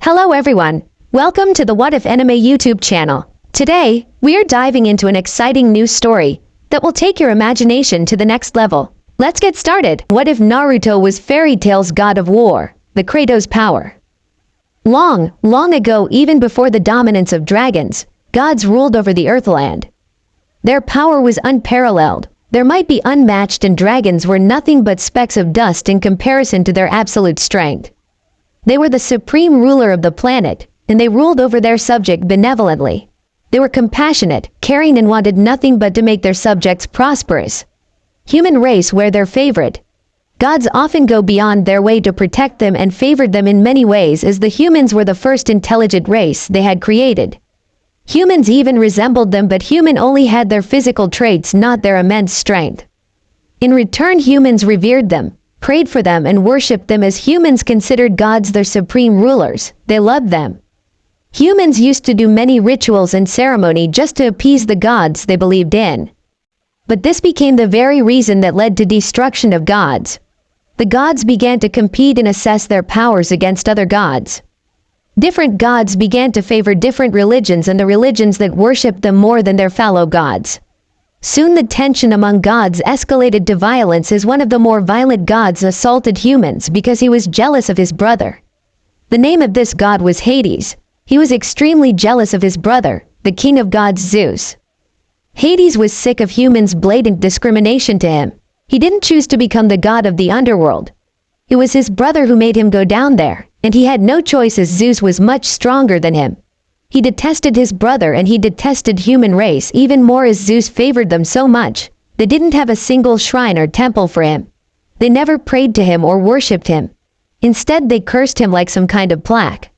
Hello everyone, welcome to the What If Anime YouTube channel. Today, we are diving into an exciting new story that will take your imagination to the next level. Let's get started. What if Naruto was fairy tale's god of war, the Kratos power? Long, long ago, even before the dominance of dragons, gods ruled over the Earthland. Their power was unparalleled. There might be unmatched, and dragons were nothing but specks of dust in comparison to their absolute strength. They were the supreme ruler of the planet, and they ruled over their subject benevolently. They were compassionate, caring, and wanted nothing but to make their subjects prosperous. Human race were their favorite. Gods often go beyond their way to protect them and favored them in many ways, as the humans were the first intelligent race they had created. Humans even resembled them, but human only had their physical traits, not their immense strength. In return, humans revered them, prayed for them, and worshipped them, as humans considered gods their supreme rulers. They loved them. Humans used to do many rituals and ceremony just to appease the gods they believed in. But this became the very reason that led to destruction of gods. The gods began to compete and assess their powers against other gods. Different gods began to favor different religions, and the religions that worshipped them more than their fellow gods. Soon the tension among gods escalated to violence, as one of the more violent gods assaulted humans because he was jealous of his brother. The name of this god was Hades. He was extremely jealous of his brother, the king of gods Zeus. Hades was sick of humans' blatant discrimination to him. He didn't choose to become the god of the underworld. It was his brother who made him go down there, and he had no choice, as Zeus was much stronger than him. He detested his brother, and he detested human race even more, as Zeus favored them so much. They didn't have a single shrine or temple for him. They never prayed to him or worshipped him. Instead, they cursed him like some kind of plague.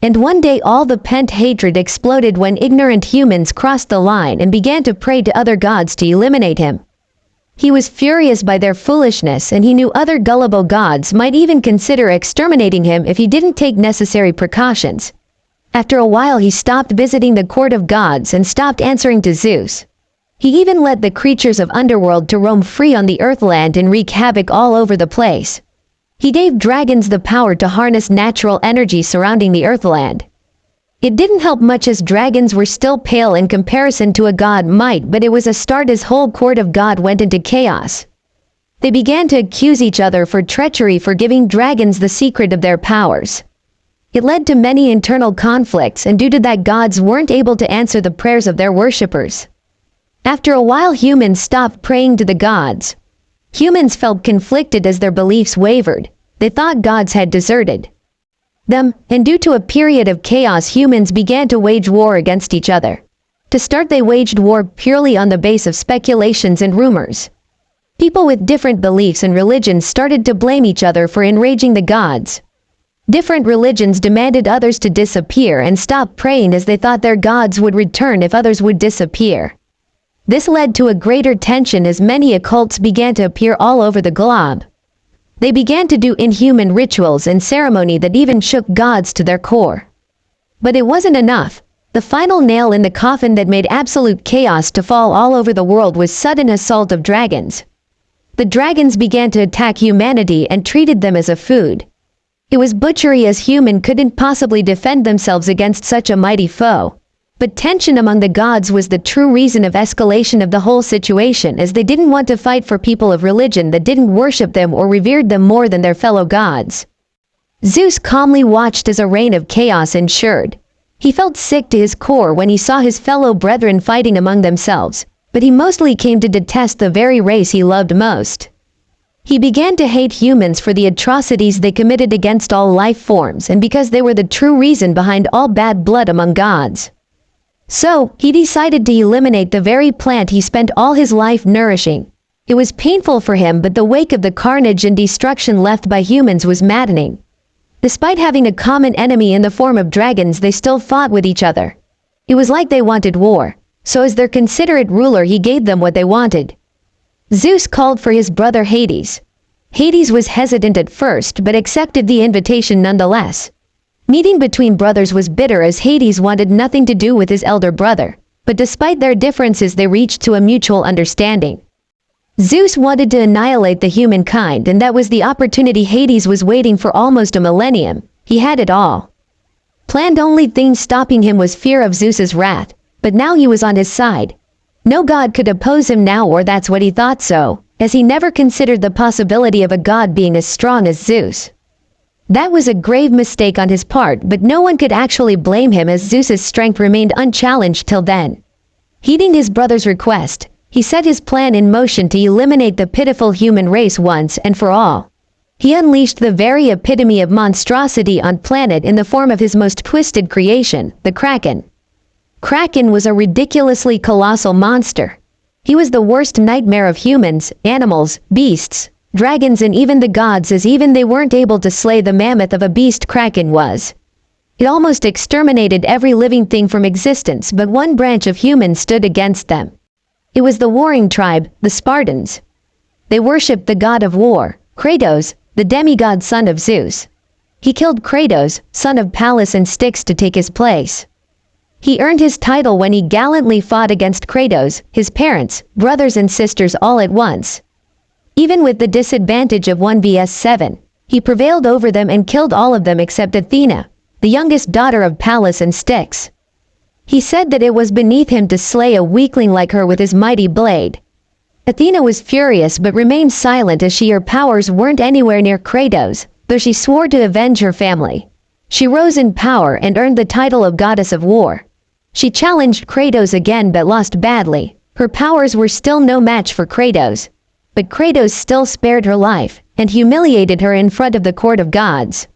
And one day all the pent hatred exploded when ignorant humans crossed the line and began to pray to other gods to eliminate him. He was furious by their foolishness, and he knew other gullible gods might even consider exterminating him if he didn't take necessary precautions. After a while, he stopped visiting the court of gods and stopped answering to Zeus. He even let the creatures of underworld to roam free on the earthland and wreak havoc all over the place. He gave dragons the power to harness natural energy surrounding the earthland. It didn't help much, as dragons were still pale in comparison to a god might, but it was a start, as whole court of god went into chaos. They began to accuse each other for treachery for giving dragons the secret of their powers. It led to many internal conflicts, and due to that, gods weren't able to answer the prayers of their worshippers. After a while, humans stopped praying to the gods. Humans felt conflicted as their beliefs wavered. They thought gods had deserted them, and due to a period of chaos, humans began to wage war against each other. To start, they waged war purely on the base of speculations and rumors. People with different beliefs and religions started to blame each other for enraging the gods. Different religions demanded others to disappear and stop praying, as they thought their gods would return if others would disappear. This led to a greater tension, as many occults began to appear all over the globe. They began to do inhuman rituals and ceremony that even shook gods to their core. But it wasn't enough. The final nail in the coffin that made absolute chaos to fall all over the world was sudden assault of dragons. The dragons began to attack humanity and treated them as a food. It was butchery, as human couldn't possibly defend themselves against such a mighty foe. But tension among the gods was the true reason of escalation of the whole situation, as they didn't want to fight for people of religion that didn't worship them or revered them more than their fellow gods. Zeus calmly watched as a reign of chaos ensured. He felt sick to his core when he saw his fellow brethren fighting among themselves, but he mostly came to detest the very race he loved most. He began to hate humans for the atrocities they committed against all life forms, and because they were the true reason behind all bad blood among gods. So, he decided to eliminate the very plant he spent all his life nourishing. It was painful for him, but the wake of the carnage and destruction left by humans was maddening. Despite having a common enemy in the form of dragons, they still fought with each other. It was like they wanted war, so as their considerate ruler, he gave them what they wanted. Zeus called for his brother Hades. Hades was hesitant at first, but accepted the invitation nonetheless. Meeting between brothers was bitter, as Hades wanted nothing to do with his elder brother, but despite their differences, they reached to a mutual understanding. Zeus wanted to annihilate the humankind, and that was the opportunity Hades was waiting for almost a millennium. He had it all. planned only thing stopping him was fear of Zeus's wrath, but now he was on his side. No god could oppose him now, or that's what he thought so, as he never considered the possibility of a god being as strong as Zeus. That was a grave mistake on his part, but no one could actually blame him as Zeus's strength remained unchallenged till then. Heeding his brother's request, he set his plan in motion to eliminate the pitiful human race once and for all. He unleashed the very epitome of monstrosity on planet in the form of his most twisted creation, the Kraken. Kraken was a ridiculously colossal monster. He was the worst nightmare of humans, animals, beasts, dragons, and even the gods, as even they weren't able to slay the mammoth of a beast Kraken was. It almost exterminated every living thing from existence, but one branch of humans stood against them. It was the warring tribe, the Spartans. They worshipped the god of war, Kratos, the demigod son of Zeus. He killed Kratos, son of Pallas and Styx, to take his place. He earned his title when he gallantly fought against Kratos, his parents, brothers and sisters all at once. Even with the disadvantage of 1 vs 7, he prevailed over them and killed all of them except Athena, the youngest daughter of Pallas and Styx. He said that it was beneath him to slay a weakling like her with his mighty blade. Athena was furious but remained silent as her powers weren't anywhere near Kratos, though she swore to avenge her family. She rose in power and earned the title of Goddess of War. She challenged Kratos again but lost badly. Her powers were still no match for Kratos, but Kratos still spared her life and humiliated her in front of the court of gods.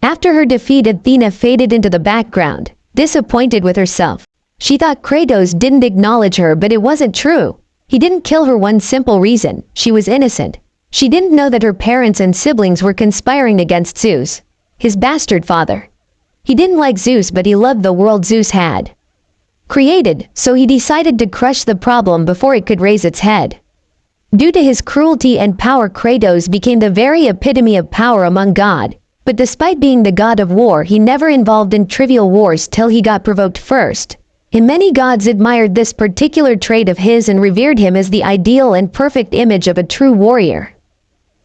After her defeat, Athena faded into the background, disappointed with herself. She thought Kratos didn't acknowledge her, but it wasn't true. He didn't kill her one simple reason: she was innocent. She didn't know that her parents and siblings were conspiring against Zeus, his bastard father. He didn't like Zeus, but he loved the world Zeus had created, so he decided to crush the problem before it could raise its head. Due to his cruelty and power, Kratos became the very epitome of power among God. But despite being the god of war, he never involved in trivial wars till he got provoked first. And many gods admired this particular trait of his and revered him as the ideal and perfect image of a true warrior.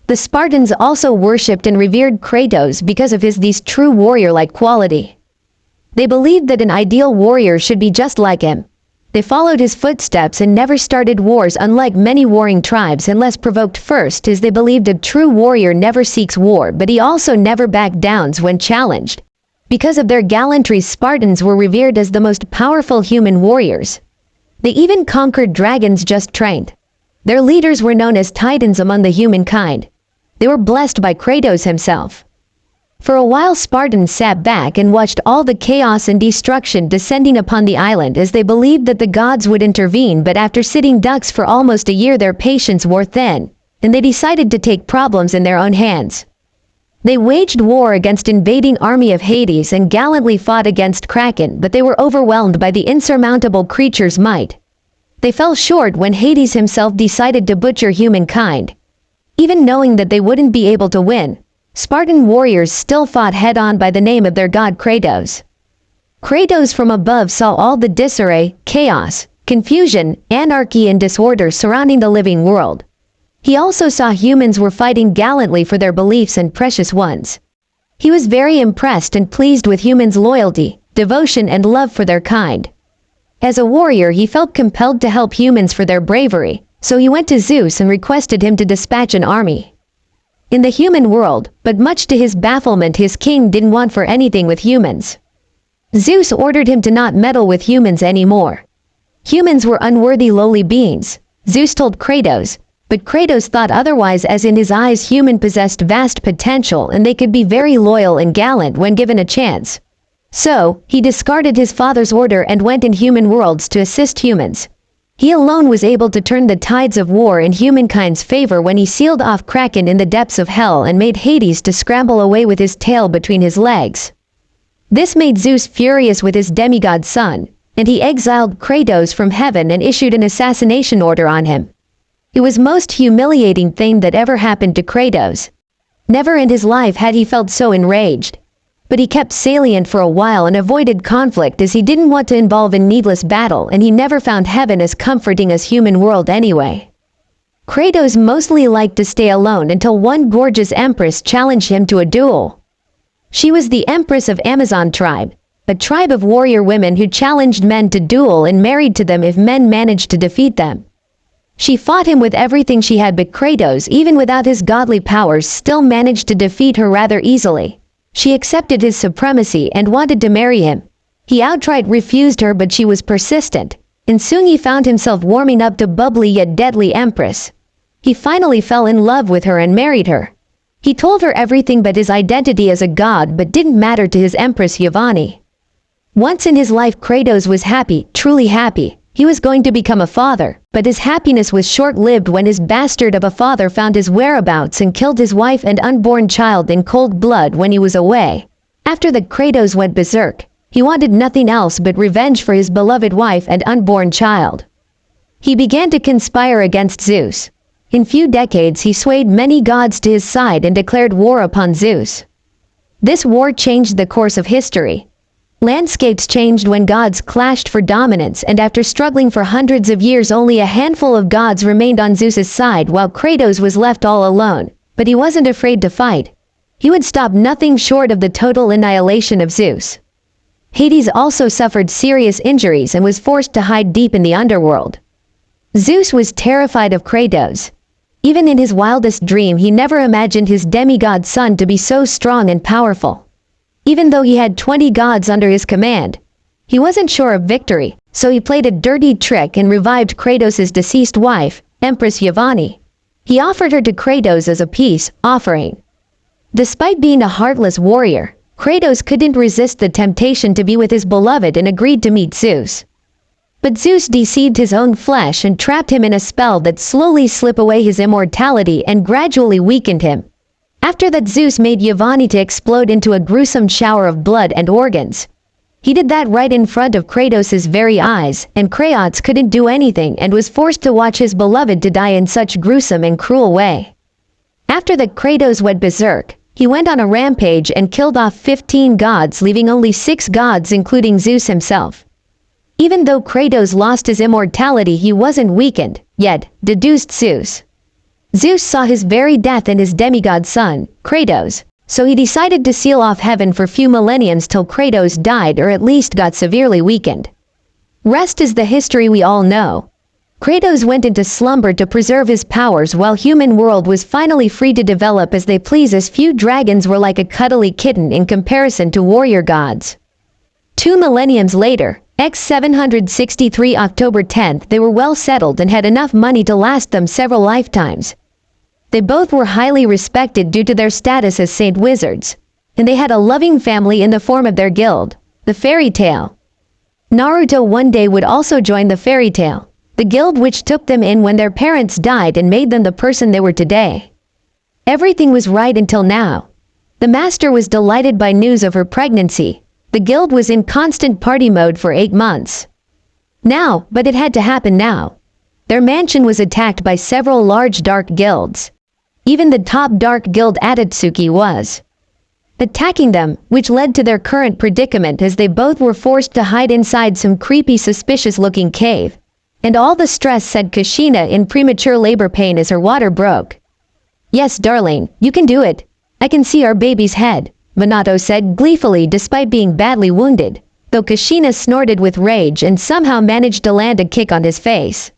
The Spartans also worshipped and revered Kratos because of these true warrior-like quality. They believed that an ideal warrior should be just like him. They followed his footsteps and never started wars, unlike many warring tribes, unless provoked first, as they believed a true warrior never seeks war, but he also never backed down when challenged. Because of their gallantry, Spartans were revered as the most powerful human warriors. They even conquered dragons just trained. Their leaders were known as titans among the humankind. They were blessed by Kratos himself. For a while, Spartans sat back and watched all the chaos and destruction descending upon the island, as they believed that the gods would intervene, but after sitting ducks for almost a year, their patience wore thin, and they decided to take problems in their own hands. They waged war against invading army of Hades and gallantly fought against Kraken, but they were overwhelmed by the insurmountable creature's might. They fell short when Hades himself decided to butcher humankind. Even knowing that they wouldn't be able to win, Spartan warriors still fought head-on by the name of their god Kratos. Kratos from above saw all the disarray, chaos, confusion, anarchy and disorder surrounding the living world. He also saw humans were fighting gallantly for their beliefs and precious ones. He was very impressed and pleased with humans' loyalty, devotion and love for their kind. As a warrior, he felt compelled to help humans for their bravery, so he went to Zeus and requested him to dispatch an army in the human world, but much to his bafflement, his king didn't want for anything with humans. Zeus ordered him to not meddle with humans anymore. Humans were unworthy lowly beings, Zeus told Kratos, but Kratos thought otherwise, as in his eyes human possessed vast potential and they could be very loyal and gallant when given a chance. So, he discarded his father's order and went in human worlds to assist humans. He alone was able to turn the tides of war in humankind's favor when he sealed off Kraken in the depths of hell and made Hades to scramble away with his tail between his legs. This made Zeus furious with his demigod son, and he exiled Kratos from heaven and issued an assassination order on him. It was most humiliating thing that ever happened to Kratos. Never in his life had he felt so enraged. But he kept salient for a while and avoided conflict, as he didn't want to involve in needless battle, and he never found heaven as comforting as human world anyway. Kratos mostly liked to stay alone until one gorgeous empress challenged him to a duel. She was the Empress of Amazon tribe, a tribe of warrior women who challenged men to duel and married to them if men managed to defeat them. She fought him with everything she had, but Kratos, even without his godly powers, still managed to defeat her rather easily. She accepted his supremacy and wanted to marry him. He outright refused her, but she was persistent, and soon he found himself warming up to bubbly yet deadly Empress. He finally fell in love with her and married her. He told her everything but his identity as a god, but didn't matter to his Empress Yvonne. Once in his life, Kratos was happy, truly happy. He was going to become a father, but his happiness was short-lived when his bastard of a father found his whereabouts and killed his wife and unborn child in cold blood when he was away. After that, Kratos went berserk. He wanted nothing else but revenge for his beloved wife and unborn child. He began to conspire against Zeus. In few decades he swayed many gods to his side and declared war upon Zeus. This war changed the course of history. Landscapes changed when gods clashed for dominance, and after struggling for hundreds of years, only a handful of gods remained on Zeus's side while Kratos was left all alone. But he wasn't afraid to fight. He would stop nothing short of the total annihilation of Zeus. Hades also suffered serious injuries and was forced to hide deep in the underworld. Zeus was terrified of Kratos. Even in his wildest dream, he never imagined his demigod son to be so strong and powerful. Even though he had 20 gods under his command, he wasn't sure of victory, so he played a dirty trick and revived Kratos' deceased wife, Empress Yvonne. He offered her to Kratos as a peace offering. Despite being a heartless warrior, Kratos couldn't resist the temptation to be with his beloved and agreed to meet Zeus. But Zeus deceived his own flesh and trapped him in a spell that slowly slipped away his immortality and gradually weakened him. After that, Zeus made Yvonne to explode into a gruesome shower of blood and organs. He did that right in front of Kratos' very eyes, and Kratos couldn't do anything and was forced to watch his beloved to die in such gruesome and cruel way. After that, Kratos went berserk. He went on a rampage and killed off 15 gods, leaving only 6 gods including Zeus himself. Even though Kratos lost his immortality, he wasn't weakened, yet, deduced Zeus. Zeus saw his very death in his demigod son, Kratos, so he decided to seal off heaven for few millenniums till Kratos died or at least got severely weakened. Rest is the history we all know. Kratos went into slumber to preserve his powers while human world was finally free to develop as they please, as few dragons were like a cuddly kitten in comparison to warrior gods. 2 millenniums later, X763 October 10th, they were well settled and had enough money to last them several lifetimes. They both were highly respected due to their status as saint wizards, and they had a loving family in the form of their guild, the Fairy Tale. Naruto one day would also join the Fairy Tale, the guild which took them in when their parents died and made them the person they were today. Everything was right until now. The master was delighted by news of her pregnancy. The guild was in constant party mode for 8 months. But it had to happen now. Their mansion was attacked by several large dark guilds. Even the top dark guild, Atatsuki, was attacking them, which led to their current predicament as they both were forced to hide inside some creepy, suspicious-looking cave. And all the stress said Kushina in premature labor pain as her water broke. "Yes, darling, you can do it. I can see our baby's head," Minato said gleefully despite being badly wounded, though Kushina snorted with rage and somehow managed to land a kick on his face.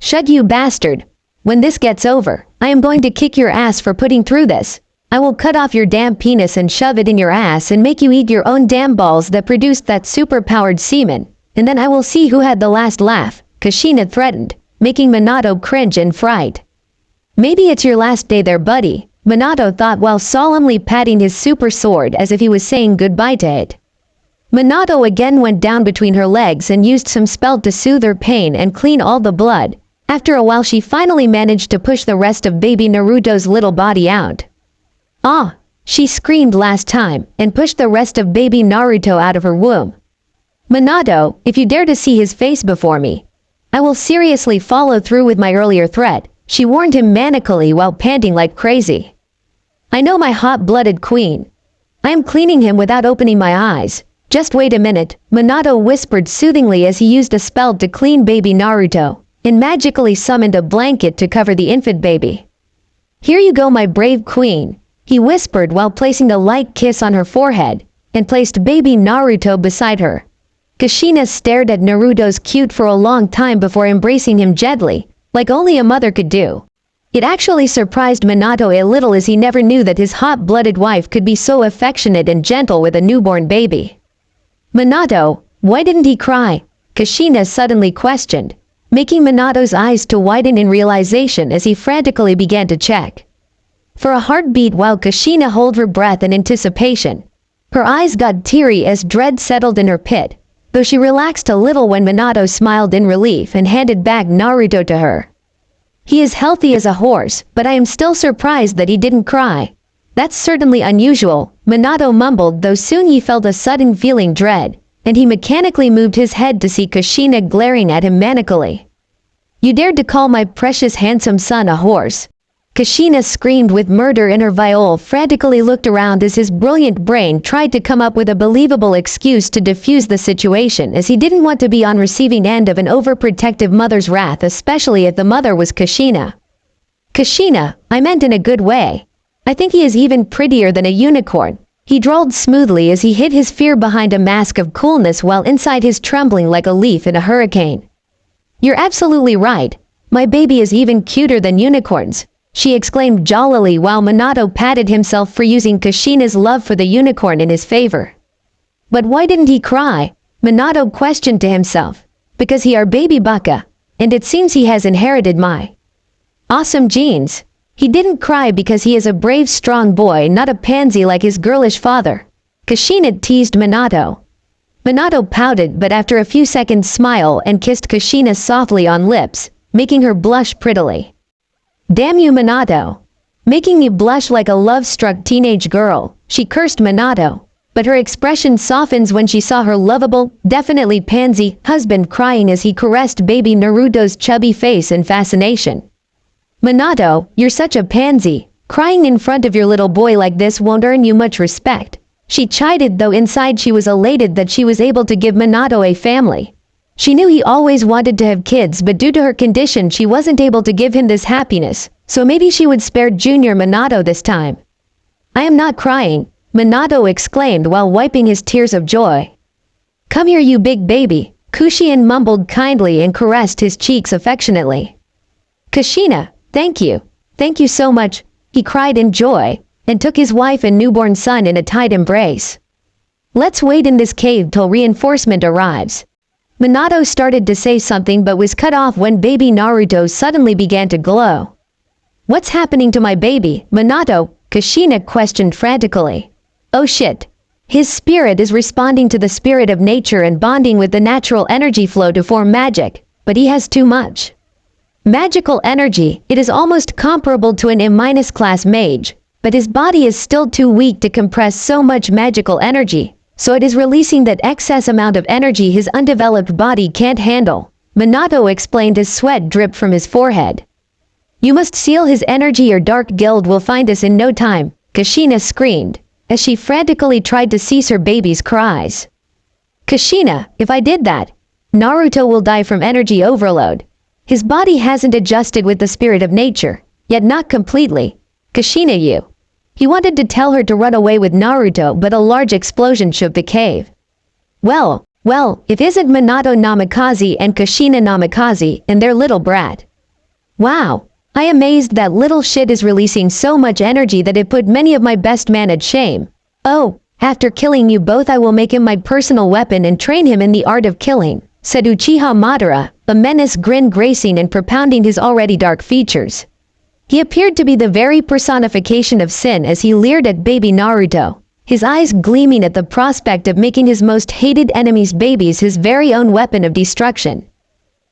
"Shut, you bastard. When this gets over, I am going to kick your ass for putting through this. I will cut off your damn penis and shove it in your ass and make you eat your own damn balls that produced that super-powered semen, and then I will see who had the last laugh," Kushina threatened, making Minato cringe in fright. "Maybe it's your last day there, buddy," Minato thought while solemnly patting his super sword as if he was saying goodbye to it. Minato again went down between her legs and used some spell to soothe her pain and clean all the blood. After a while she finally managed to push the rest of baby Naruto's little body out. "Ah!" she screamed last time, and pushed the rest of baby Naruto out of her womb. "Minato, if you dare to see his face before me, I will seriously follow through with my earlier threat," she warned him manically while panting like crazy. "I know, my hot-blooded queen. I am cleaning him without opening my eyes. Just wait a minute," Minato whispered soothingly as he used a spell to clean baby Naruto, and magically summoned a blanket to cover the infant baby. "Here you go, my brave queen. he whispered while placing a light kiss on her forehead, and placed baby Naruto beside her. Kushina stared at Naruto's cute for a long time before embracing him gently, like only a mother could do. It actually surprised Minato a little as he never knew that his hot-blooded wife could be so affectionate and gentle with a newborn baby. "Minato, why didn't he cry?" Kushina suddenly questioned, making Minato's eyes to widen in realization as he frantically began to check. For a heartbeat while Kushina held her breath in anticipation, her eyes got teary as dread settled in her pit, though she relaxed a little when Minato smiled in relief and handed back Naruto to her. "He is healthy as a horse, but I am still surprised that he didn't cry. That's certainly unusual," Minato mumbled, though soon he felt a sudden feeling dread, and he mechanically moved his head to see Kushina glaring at him manically. "You dared to call my precious handsome son a horse?" Kushina screamed with murder in her viol, frantically looked around as his brilliant brain tried to come up with a believable excuse to defuse the situation, as he didn't want to be on receiving end of an overprotective mother's wrath, especially if the mother was Kushina. "Kushina, I meant in a good way. I think he is even prettier than a unicorn," he drawled smoothly as he hid his fear behind a mask of coolness while inside his trembling like a leaf in a hurricane. "You're absolutely right. My baby is even cuter than unicorns," she exclaimed jollily while Minato patted himself for using Kushina's love for the unicorn in his favor. "But why didn't he cry?" Minato questioned to himself. "Because he our baby baka, and it seems he has inherited my awesome genes. He didn't cry because he is a brave strong boy, not a pansy like his girlish father," Kushina teased Minato. Minato pouted, but after a few seconds smiled and kissed Kushina softly on lips, making her blush prettily. "Damn you, Minato. Making you blush like a love-struck teenage girl," she cursed Minato, but her expression softens when she saw her lovable, definitely pansy, husband crying as he caressed baby Naruto's chubby face in fascination. "Minato, you're such a pansy. Crying in front of your little boy like this won't earn you much respect," she chided, though inside she was elated that she was able to give Minato a family. She knew he always wanted to have kids, but due to her condition she wasn't able to give him this happiness, so maybe she would spare Junior Minato this time. "I am not crying," Minato exclaimed while wiping his tears of joy. "Come here, you big baby," Kushin mumbled kindly and caressed his cheeks affectionately. "Kushina, thank you. Thank you so much," he cried in joy, and took his wife and newborn son in a tight embrace. "Let's wait in this cave till reinforcement arrives." Minato started to say something but was cut off when baby Naruto suddenly began to glow. "What's happening to my baby, Minato?" Kushina questioned frantically. "Oh shit. His spirit is responding to the spirit of nature and bonding with the natural energy flow to form magic, but he has too much magical energy. It is almost comparable to an A- class mage, but his body is still too weak to compress so much magical energy, so it is releasing that excess amount of energy his undeveloped body can't handle," Minato explained as sweat dripped from his forehead. "You must seal his energy or Dark Guild will find us in no time," Kushina screamed, as she frantically tried to cease her baby's cries. "Kushina, if I did that, Naruto will die from energy overload. His body hasn't adjusted with the spirit of nature, yet not completely. Kushina, you." He wanted to tell her to run away with Naruto, but a large explosion shook the cave. Well, if isn't Minato Namikaze and Kushina Namikaze and their little brat. "Wow, I amazed that little shit is releasing so much energy that it put many of my best men at shame. Oh, after killing you both I will make him my personal weapon and train him in the art of killing," said Uchiha Madara, a menace grin gracing and propounding his already dark features. He appeared to be the very personification of sin as he leered at baby Naruto, his eyes gleaming at the prospect of making his most hated enemy's babies his very own weapon of destruction.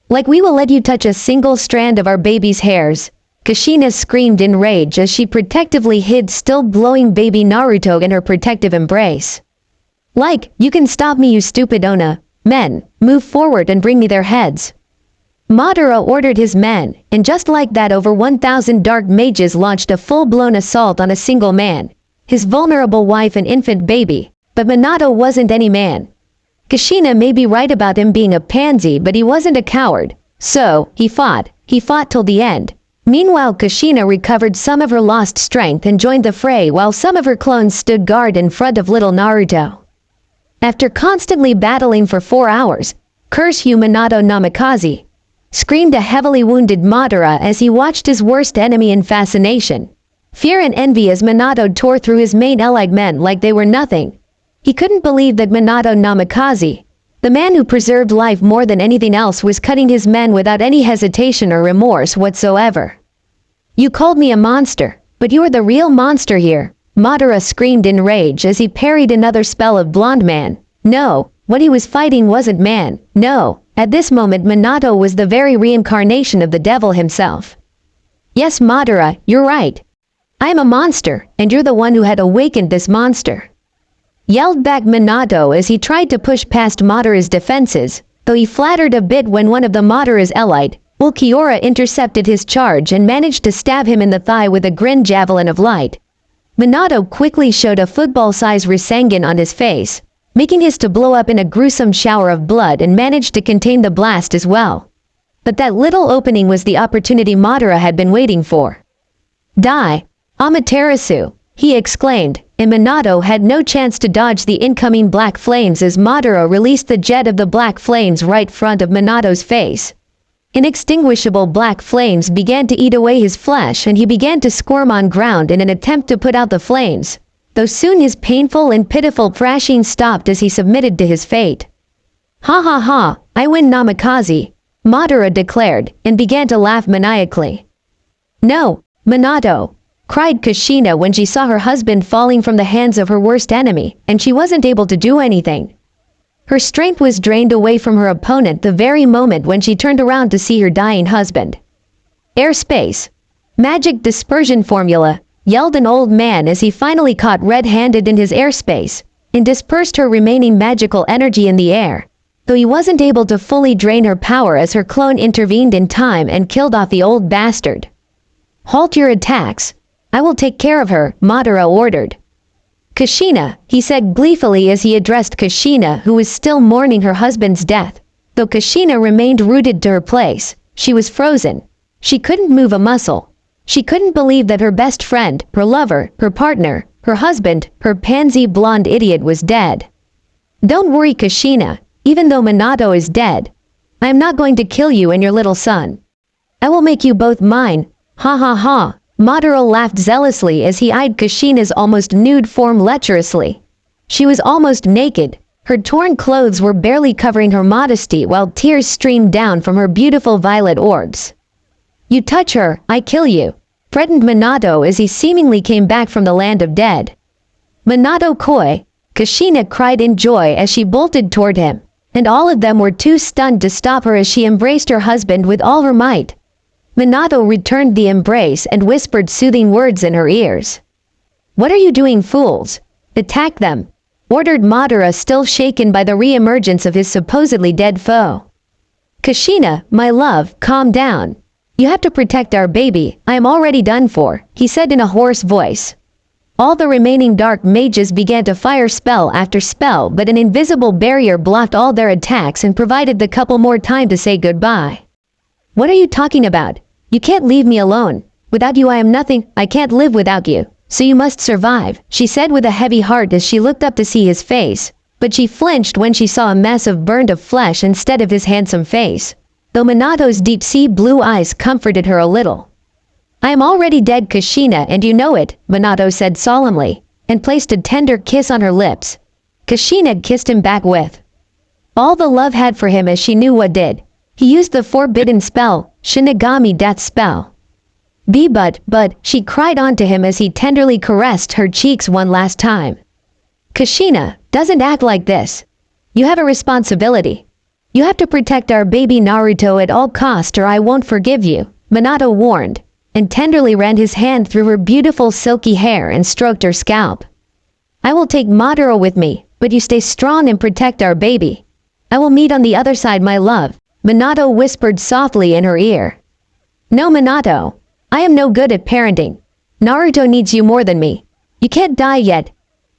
"Like we will let you touch a single strand of our baby's hairs," Kushina screamed in rage as she protectively hid still glowing baby Naruto in her protective embrace. "Like, you can stop me, you stupid Ona. Men, move forward and bring me their heads." Madara ordered his men, and just like that over 1,000 dark mages launched a full-blown assault on a single man, his vulnerable wife and infant baby, but Minato wasn't any man. Kushina may be right about him being a pansy, but he wasn't a coward, so he fought till the end, Meanwhile, Kushina recovered some of her lost strength and joined the fray while some of her clones stood guard in front of little Naruto. After constantly battling for 4 hours, Curse You Minato Namikaze, screamed a heavily wounded Madara as he watched his worst enemy in fascination. Fear and envy as Minato tore through his main allied men like they were nothing. He couldn't believe that Minato Namikaze, the man who preserved life more than anything else, was cutting his men without any hesitation or remorse whatsoever. You called me a monster, but you are the real monster here, Madara screamed in rage as he parried another spell of Blonde Man. No, what he was fighting wasn't man, no. At this moment Minato was the very reincarnation of the devil himself. Yes Madara, you're right. I am a monster, and you're the one who had awakened this monster. Yelled back Minato as he tried to push past Madara's defenses, though he flattered a bit when one of the Madara's allied, Ulquiorra, intercepted his charge and managed to stab him in the thigh with a Grin Javelin of Light. Minato quickly showed a football-sized Rasengan on his face, making his to blow up in a gruesome shower of blood, and managed to contain the blast as well. But that little opening was the opportunity Madara had been waiting for. Die, Amaterasu, he exclaimed, and Minato had no chance to dodge the incoming black flames as Madara released the jet of the black flames right front of Minato's face. Inextinguishable black flames began to eat away his flesh, and he began to squirm on ground in an attempt to put out the flames, though soon his painful and pitiful thrashing stopped as he submitted to his fate. Ha ha ha, I win Namikaze, Madara declared, and began to laugh maniacally. No, Minato, cried Kushina when she saw her husband falling from the hands of her worst enemy, and she wasn't able to do anything. Her strength was drained away from her opponent the very moment when she turned around to see her dying husband. Airspace. Magic dispersion formula, yelled an old man as he finally caught red-handed in his airspace, and dispersed her remaining magical energy in the air, though he wasn't able to fully drain her power as her clone intervened in time and killed off the old bastard. Halt your attacks. I will take care of her, Madara ordered. Kushina, he said gleefully as he addressed Kushina, who was still mourning her husband's death. Though Kushina remained rooted to her place, she was frozen. She couldn't move a muscle. She couldn't believe that her best friend, her lover, her partner, her husband, her pansy blonde idiot was dead. Don't worry Kushina, even though Minato is dead, I am not going to kill you and your little son. I will make you both mine, ha ha ha. Madara laughed zealously as he eyed Kushina's almost nude form lecherously. She was almost naked. Her torn clothes were barely covering her modesty while tears streamed down from her beautiful violet orbs. You touch her, I kill you, threatened Minato as he seemingly came back from the land of dead. Minato Koi, Kushina cried in joy as she bolted toward him, and all of them were too stunned to stop her as she embraced her husband with all her might. Minato returned the embrace and whispered soothing words in her ears. What are you doing, fools? Attack them, ordered Madara, still shaken by the re-emergence of his supposedly dead foe. Kushina, my love, calm down. You have to protect our baby, I am already done for, he said in a hoarse voice. All the remaining dark mages began to fire spell after spell, but an invisible barrier blocked all their attacks and provided the couple more time to say goodbye. What are you talking about? You can't leave me alone. Without you I am nothing, I can't live without you, so you must survive, she said with a heavy heart as she looked up to see his face, but she flinched when she saw a mess of burned flesh instead of his handsome face, though Minato's deep-sea blue eyes comforted her a little. I am already dead Kushina, and you know it, Minato said solemnly, and placed a tender kiss on her lips. Kushina kissed him back with all the love had for him as she knew what did. He used the forbidden spell, Shinigami death spell. But, she cried onto him as he tenderly caressed her cheeks one last time. Kushina, doesn't act like this. You have a responsibility. You have to protect our baby Naruto at all cost or I won't forgive you, Minato warned, and tenderly ran his hand through her beautiful silky hair and stroked her scalp. I will take Madara with me, but you stay strong and protect our baby. I will meet on the other side, my love, Minato whispered softly in her ear. No Minato, I am no good at parenting. Naruto needs you more than me. You can't die yet.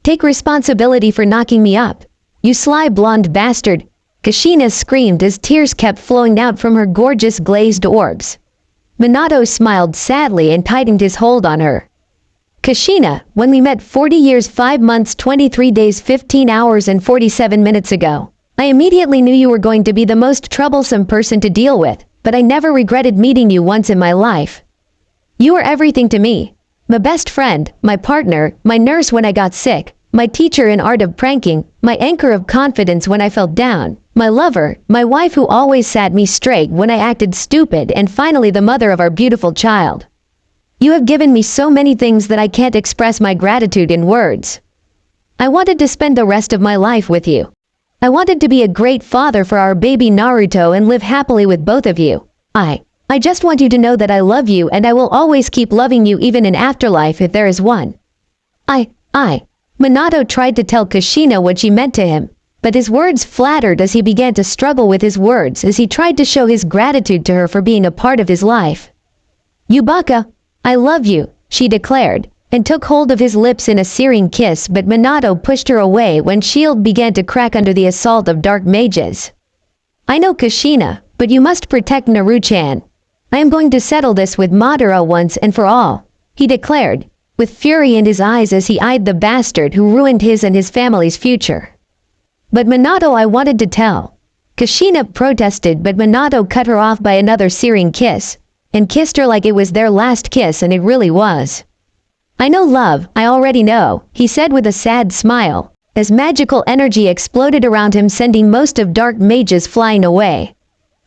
Take responsibility for knocking me up. You sly blonde bastard, Kushina screamed as tears kept flowing out from her gorgeous glazed orbs. Minato smiled sadly and tightened his hold on her. Kushina, when we met 40 years 5 months 23 days 15 hours and 47 minutes ago, I immediately knew you were going to be the most troublesome person to deal with, but I never regretted meeting you once in my life. You were everything to me. My best friend, my partner, my nurse when I got sick, my teacher in art of pranking, my anchor of confidence when I felt down, my lover, my wife who always sat me straight when I acted stupid, and finally the mother of our beautiful child. You have given me so many things that I can't express my gratitude in words. I wanted to spend the rest of my life with you. I wanted to be a great father for our baby Naruto and live happily with both of you. I just want you to know that I love you and I will always keep loving you even in afterlife if there is one. Minato tried to tell Kushina what she meant to him, but his words flattered as he began to struggle with his words as he tried to show his gratitude to her for being a part of his life. Yubaka, I love you, she declared, and took hold of his lips in a searing kiss, but Minato pushed her away when shield began to crack under the assault of dark mages. I know Kushina, but you must protect Naru-chan. I am going to settle this with Madara once and for all, he declared, with fury in his eyes as he eyed the bastard who ruined his and his family's future. But Minato, I wanted to tell. Kushina protested, but Minato cut her off by another searing kiss, and kissed her like it was their last kiss, and it really was. I know love, I already know, he said with a sad smile, as magical energy exploded around him, sending most of dark mages flying away.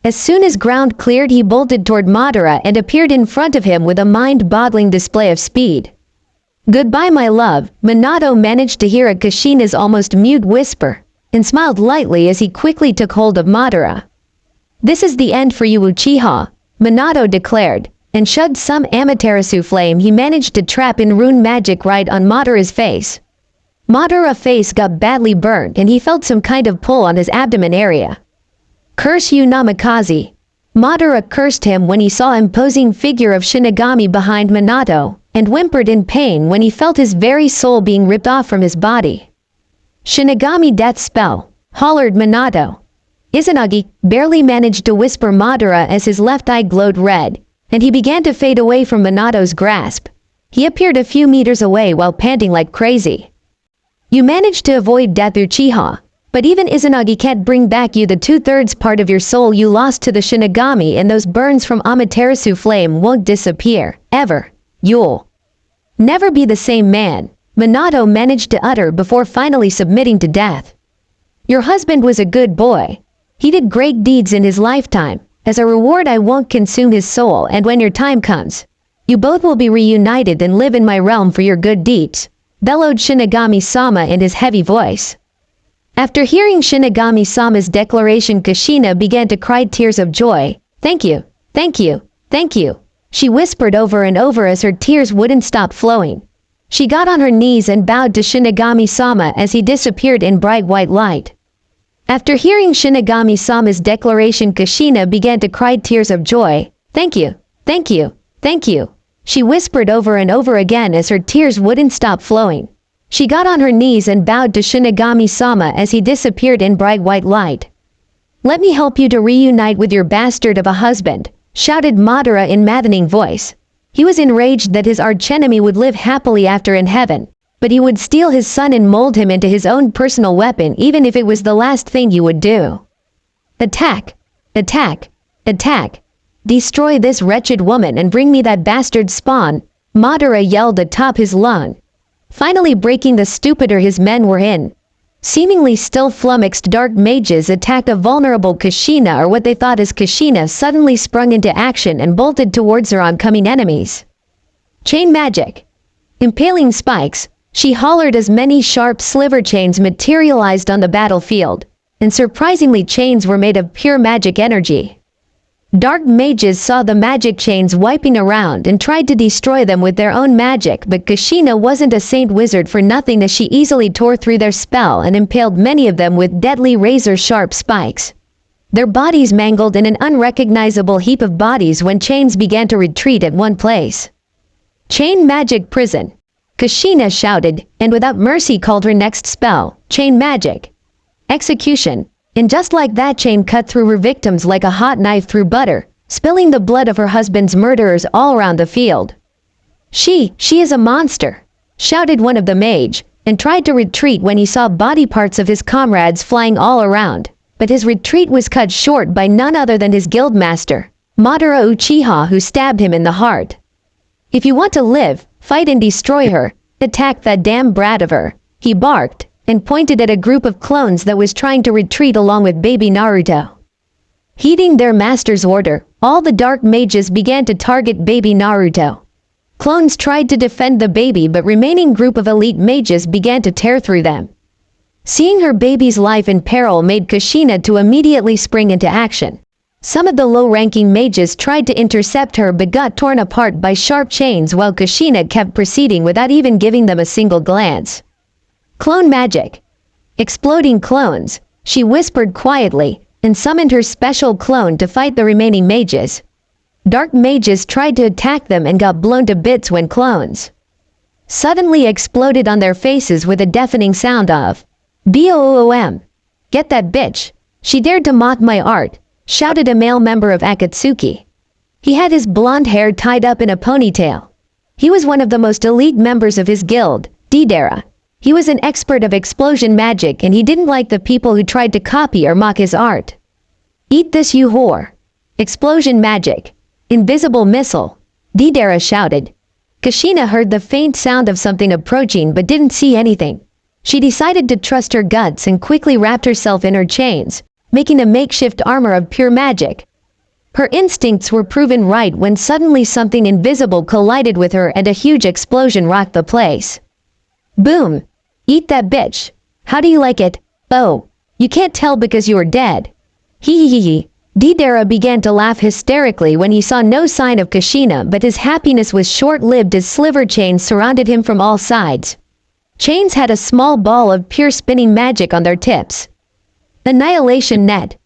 As soon as ground cleared, he bolted toward Madara and appeared in front of him with a mind-boggling display of speed. Goodbye my love, Minato managed to hear a Kushina's almost mute whisper, and smiled lightly as he quickly took hold of Madara. This is the end for you Uchiha, Minato declared, and shoved some Amaterasu flame he managed to trap in rune magic right on Madara's face. Madara's face got badly burned and he felt some kind of pull on his abdomen area. Curse you Namikaze. Madara cursed him when he saw an imposing figure of Shinigami behind Minato, and whimpered in pain when he felt his very soul being ripped off from his body. Shinigami death spell, hollered Minato. Izanagi barely managed to whisper Madara as his left eye glowed red, and he began to fade away from Minato's grasp. He appeared a few meters away while panting like crazy. You managed to avoid death Uchiha, but even Izanagi can't bring back you the 2/3 part of your soul you lost to the Shinigami, and those burns from Amaterasu flame won't disappear, ever. You'll never be the same man, Minato managed to utter before finally submitting to death. Your husband was a good boy. He did great deeds in his lifetime. As a reward I won't consume his soul, and when your time comes, you both will be reunited and live in my realm for your good deeds, bellowed Shinigami-sama in his heavy voice. After hearing Shinigami-sama's declaration, Kushina began to cry tears of joy. Thank you, thank you, thank you, she whispered over and over as her tears wouldn't stop flowing. She got on her knees and bowed to Shinigami-sama as he disappeared in bright white light. After hearing Shinigami-sama's declaration, Kushina began to cry tears of joy. Thank you, thank you, thank you, she whispered over and over again as her tears wouldn't stop flowing. She got on her knees and bowed to Shinigami-sama as he disappeared in bright white light. Let me help you to reunite with your bastard of a husband, shouted Madara in maddening voice. He was enraged that his archenemy would live happily after in heaven, but he would steal his son and mold him into his own personal weapon even if it was the last thing you would do. Attack! Attack! Attack! Destroy this wretched woman and bring me that bastard spawn, Madara yelled atop his lung, finally breaking the stupor his men were in. Seemingly still flummoxed dark mages attacked a vulnerable Kushina, or what they thought as Kushina, suddenly sprung into action and bolted towards her oncoming enemies. Chain magic. Impaling spikes, she hollered as many sharp sliver chains materialized on the battlefield, and surprisingly chains were made of pure magic energy. Dark mages saw the magic chains wiping around and tried to destroy them with their own magic, but Kushina wasn't a saint wizard for nothing as she easily tore through their spell and impaled many of them with deadly razor-sharp spikes. Their bodies mangled in an unrecognizable heap of bodies when chains began to retreat at one place. Chain magic prison, Kushina shouted, and without mercy called her next spell, chain magic. Execution. And just like that, chain cut through her victims like a hot knife through butter, spilling the blood of her husband's murderers all around the field. She is a monster," shouted one of the mage, and tried to retreat when he saw body parts of his comrades flying all around. But his retreat was cut short by none other than his guildmaster, Madara Uchiha, who stabbed him in the heart. "If you want to live, fight and destroy her. Attack that damn brat of her," he barked, and pointed at a group of clones that was trying to retreat along with baby Naruto. Heeding their master's order, all the dark mages began to target baby Naruto. Clones tried to defend the baby, but remaining group of elite mages began to tear through them. Seeing her baby's life in peril made Kushina to immediately spring into action. Some of the low-ranking mages tried to intercept her but got torn apart by sharp chains, while Kushina kept proceeding without even giving them a single glance. Clone magic. Exploding clones, she whispered quietly, and summoned her special clone to fight the remaining mages. Dark mages tried to attack them and got blown to bits when clones suddenly exploded on their faces with a deafening sound of "Boom! Get that bitch! She dared to mock my art!" shouted a male member of Akatsuki. He had his blonde hair tied up in a ponytail. He was one of the most elite members of his guild, Deidara. He was an expert of explosion magic, and he didn't like the people who tried to copy or mock his art. "Eat this, you whore! Explosion magic! Invisible missile!" Deidara shouted. Kushina heard the faint sound of something approaching but didn't see anything. She decided to trust her guts and quickly wrapped herself in her chains, making a makeshift armor of pure magic. Her instincts were proven right when suddenly something invisible collided with her and a huge explosion rocked the place. Boom! Eat that bitch! How do you like it? Oh, you can't tell because you are dead. Hee hee hee. Deidara began to laugh hysterically when he saw no sign of Kushina, but his happiness was short-lived as sliver chains surrounded him from all sides. Chains had a small ball of pure spinning magic on their tips. Annihilation net.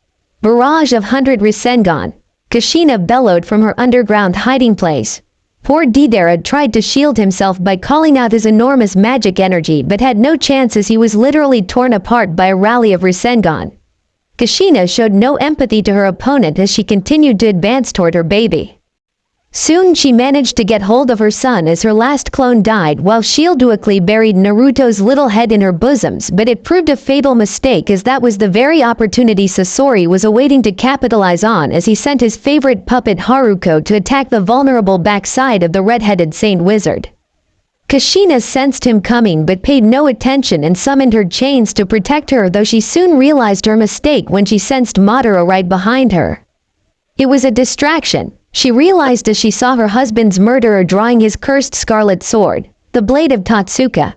Barrage of 100 Rasengan. Kushina bellowed from her underground hiding place. Poor Deidara tried to shield himself by calling out his enormous magic energy but had no chance as he was literally torn apart by a rally of Rasengan. Kushina showed no empathy to her opponent as she continued to advance toward her baby. Soon she managed to get hold of her son as her last clone died, while Shielduokli buried Naruto's little head in her bosoms, but it proved a fatal mistake as that was the very opportunity Sasori was awaiting to capitalize on as he sent his favorite puppet Haruko to attack the vulnerable backside of the red-headed Saint Wizard. Kushina sensed him coming but paid no attention and summoned her chains to protect her, though she soon realized her mistake when she sensed Madara right behind her. It was a distraction, she realized as she saw her husband's murderer drawing his cursed scarlet sword, the blade of Totsuka.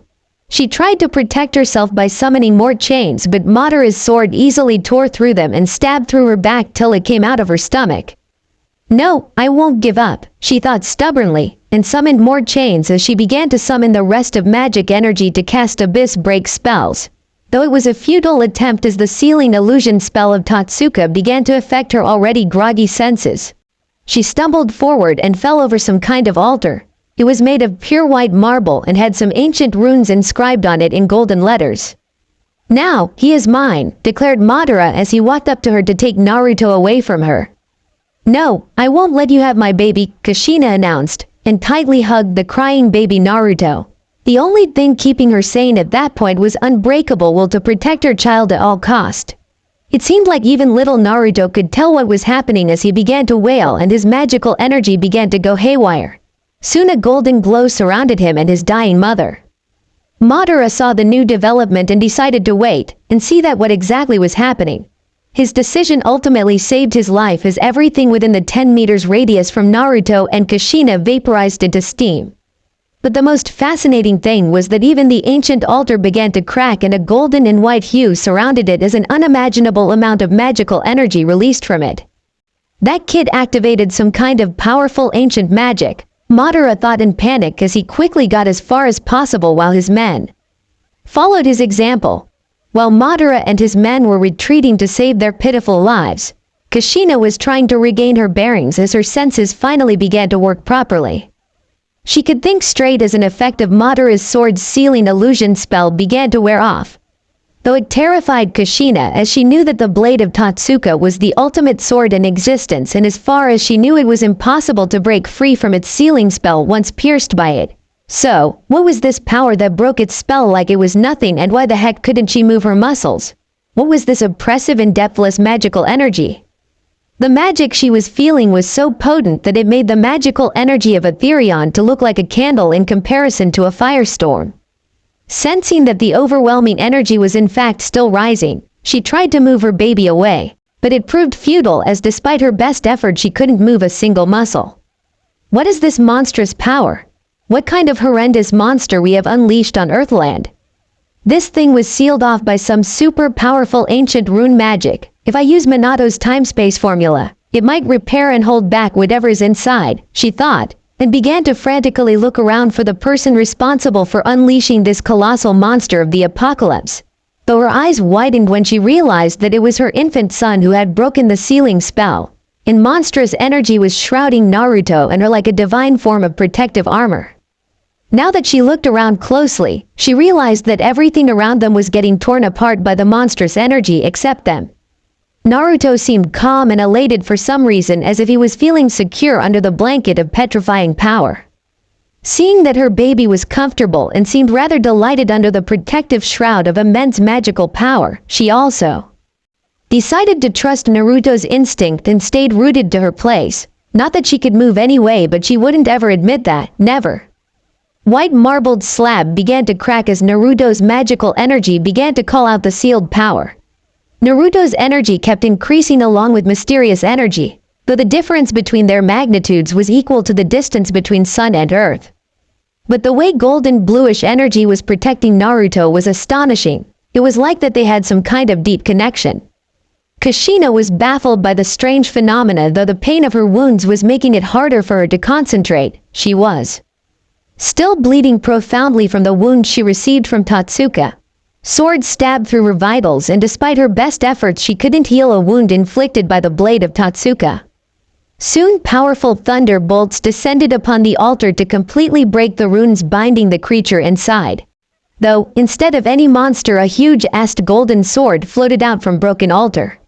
She tried to protect herself by summoning more chains, but Madara's sword easily tore through them and stabbed through her back till it came out of her stomach. "No, I won't give up," she thought stubbornly, and summoned more chains as she began to summon the rest of magic energy to cast abyss break spells, though it was a futile attempt as the sealing illusion spell of Totsuka began to affect her already groggy senses. She stumbled forward and fell over some kind of altar. It was made of pure white marble and had some ancient runes inscribed on it in golden letters. "Now, he is mine," declared Madara as he walked up to her to take Naruto away from her. "No, I won't let you have my baby," Kushina announced, and tightly hugged the crying baby Naruto. The only thing keeping her sane at that point was unbreakable will to protect her child at all cost. It seemed like even little Naruto could tell what was happening as he began to wail and his magical energy began to go haywire. Soon a golden glow surrounded him and his dying mother. Madara saw the new development and decided to wait and see that what exactly was happening. His decision ultimately saved his life as everything within the 10 meters radius from Naruto and Kushina vaporized into steam. But the most fascinating thing was that even the ancient altar began to crack and a golden and white hue surrounded it as an unimaginable amount of magical energy released from it. That kid activated some kind of powerful ancient magic, Madara thought in panic as he quickly got as far as possible while his men followed his example. While Madara and his men were retreating to save their pitiful lives, Kushina was trying to regain her bearings as her senses finally began to work properly. She could think straight as an effect of Madara's sword's sealing illusion spell began to wear off. though it terrified Kushina as she knew that the blade of Tatsuka was the ultimate sword in existence, and as far as she knew it was impossible to break free from its sealing spell once pierced by it. So, what was this power that broke its spell like it was nothing, and why the heck couldn't she move her muscles? What was this oppressive and depthless magical energy? The magic she was feeling was so potent that it made the magical energy of Aetherion to look like a candle in comparison to a firestorm. Sensing that the overwhelming energy was in fact still rising, she tried to move her baby away, but it proved futile as despite her best effort she couldn't move a single muscle. What is this monstrous power? What kind of horrendous monster we have unleashed on Earthland? This thing was sealed off by some super powerful ancient rune magic. If I use Minato's time-space formula, it might repair and hold back whatever is inside, she thought, and began to frantically look around for the person responsible for unleashing this colossal monster of the apocalypse. Though her eyes widened when she realized that it was her infant son who had broken the sealing spell, and monstrous energy was shrouding Naruto and her like a divine form of protective armor. Now that she looked around closely, she realized that everything around them was getting torn apart by the monstrous energy except them. Naruto seemed calm and elated for some reason, as if he was feeling secure under the blanket of petrifying power. Seeing that her baby was comfortable and seemed rather delighted under the protective shroud of immense magical power, she also decided to trust Naruto's instinct and stayed rooted to her place. Not that she could move anyway, but she wouldn't ever admit that, never. White marbled slab began to crack as Naruto's magical energy began to call out the sealed power. Naruto's energy kept increasing along with mysterious energy, though the difference between their magnitudes was equal to the distance between sun and earth. But the way golden bluish energy was protecting Naruto was astonishing. It was like that they had some kind of deep connection. Kushina was baffled by the strange phenomena, though the pain of her wounds was making it harder for her to concentrate. She was still bleeding profoundly from the wound she received from Tatsuka. Swords stabbed through her vitals, and despite her best efforts she couldn't heal a wound inflicted by the blade of Tatsuka. Soon powerful thunderbolts descended upon the altar to completely break the runes binding the creature inside. Though, instead of any monster, a huge-ass golden sword floated out from broken altar.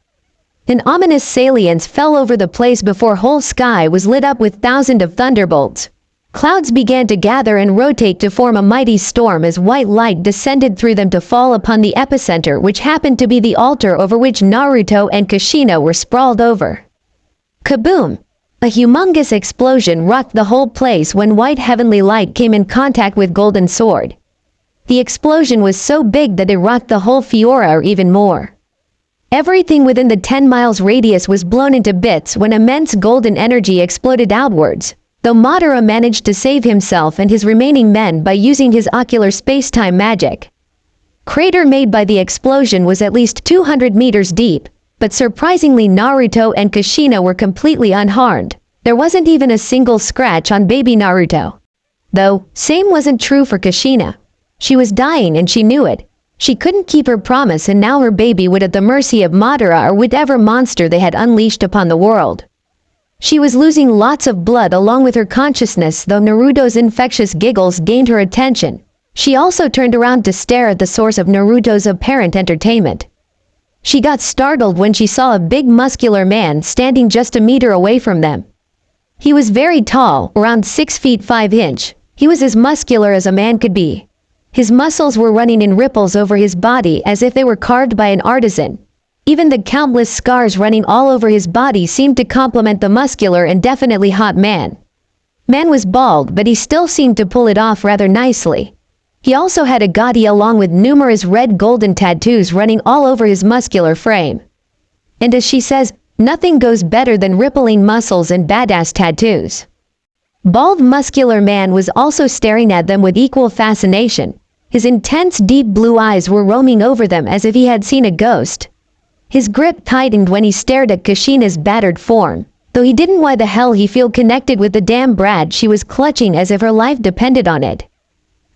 An ominous salience fell over the place before whole sky was lit up with thousands of thunderbolts. Clouds began to gather and rotate to form a mighty storm as white light descended through them to fall upon the epicenter, which happened to be the altar over which Naruto and Kushina were sprawled over. Kaboom! A humongous explosion rocked the whole place when white heavenly light came in contact with golden sword. The explosion was so big that it rocked the whole Fiora or even more. Everything within the 10 miles radius was blown into bits when immense golden energy exploded outwards, though Madara managed to save himself and his remaining men by using his ocular space-time magic. Crater made by the explosion was at least 200 meters deep, but surprisingly Naruto and Kushina were completely unharmed. There wasn't even a single scratch on baby Naruto. Though, same wasn't true for Kushina. She was dying and she knew it. She couldn't keep her promise, and now her baby would at the mercy of Madara or whatever monster they had unleashed upon the world. She was losing lots of blood along with her consciousness, though Naruto's infectious giggles gained her attention. She also turned around to stare at the source of Naruto's apparent entertainment. She got startled when she saw a big muscular man standing just a meter away from them. He was very tall, around 6 feet 5 inches. He was as muscular as a man could be. His muscles were running in ripples over his body as if they were carved by an artisan. Even the countless scars running all over his body seemed to complement the muscular and definitely hot man. Man was bald, but he still seemed to pull it off rather nicely. He also had a goatee along with numerous red golden tattoos running all over his muscular frame. And as she says, nothing goes better than rippling muscles and badass tattoos. Bald muscular man was also staring at them with equal fascination. His intense deep blue eyes were roaming over them as if he had seen a ghost. His grip tightened when he stared at Kushina's battered form, though he didn't. Why the hell he feel connected with the damn brat she was clutching as if her life depended on it.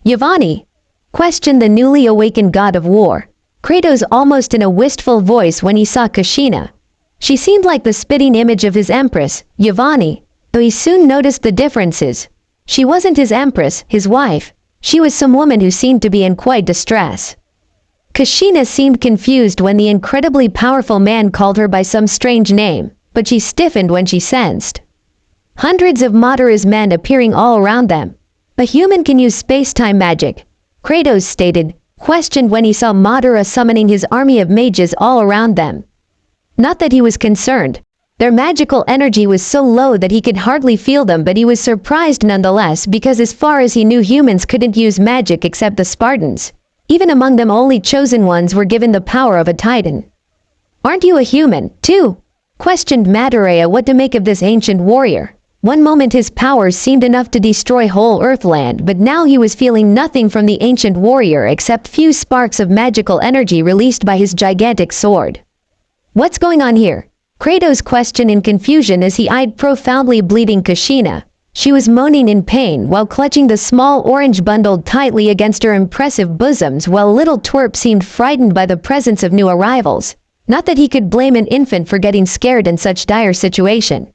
Yavani? Questioned the newly awakened god of war, Kratos almost in a wistful voice when he saw Kushina. She seemed like the spitting image of his empress, Yavani, though he soon noticed the differences. She wasn't his empress, his wife. She was some woman who seemed to be in quite distress. Kushina seemed confused when the incredibly powerful man called her by some strange name, but she stiffened when she sensed hundreds of Madara's men appearing all around them. A human can use space-time magic, Kratos stated, questioned when he saw Madara summoning his army of mages all around them. Not that he was concerned. Their magical energy was so low that he could hardly feel them, but he was surprised nonetheless because as far as he knew, humans couldn't use magic except the Spartans. Even among them, only chosen ones were given the power of a titan. "Aren't you a human, too?" questioned Madara what to make of this ancient warrior. One moment his powers seemed enough to destroy whole Earthland, but now he was feeling nothing from the ancient warrior except few sparks of magical energy released by his gigantic sword. "What's going on here?" Kratos questioned in confusion as he eyed profoundly bleeding Kushina. She was moaning in pain while clutching the small orange bundle tightly against her impressive bosoms, while little twerp seemed frightened by the presence of new arrivals. Not that he could blame an infant for getting scared in such dire situation.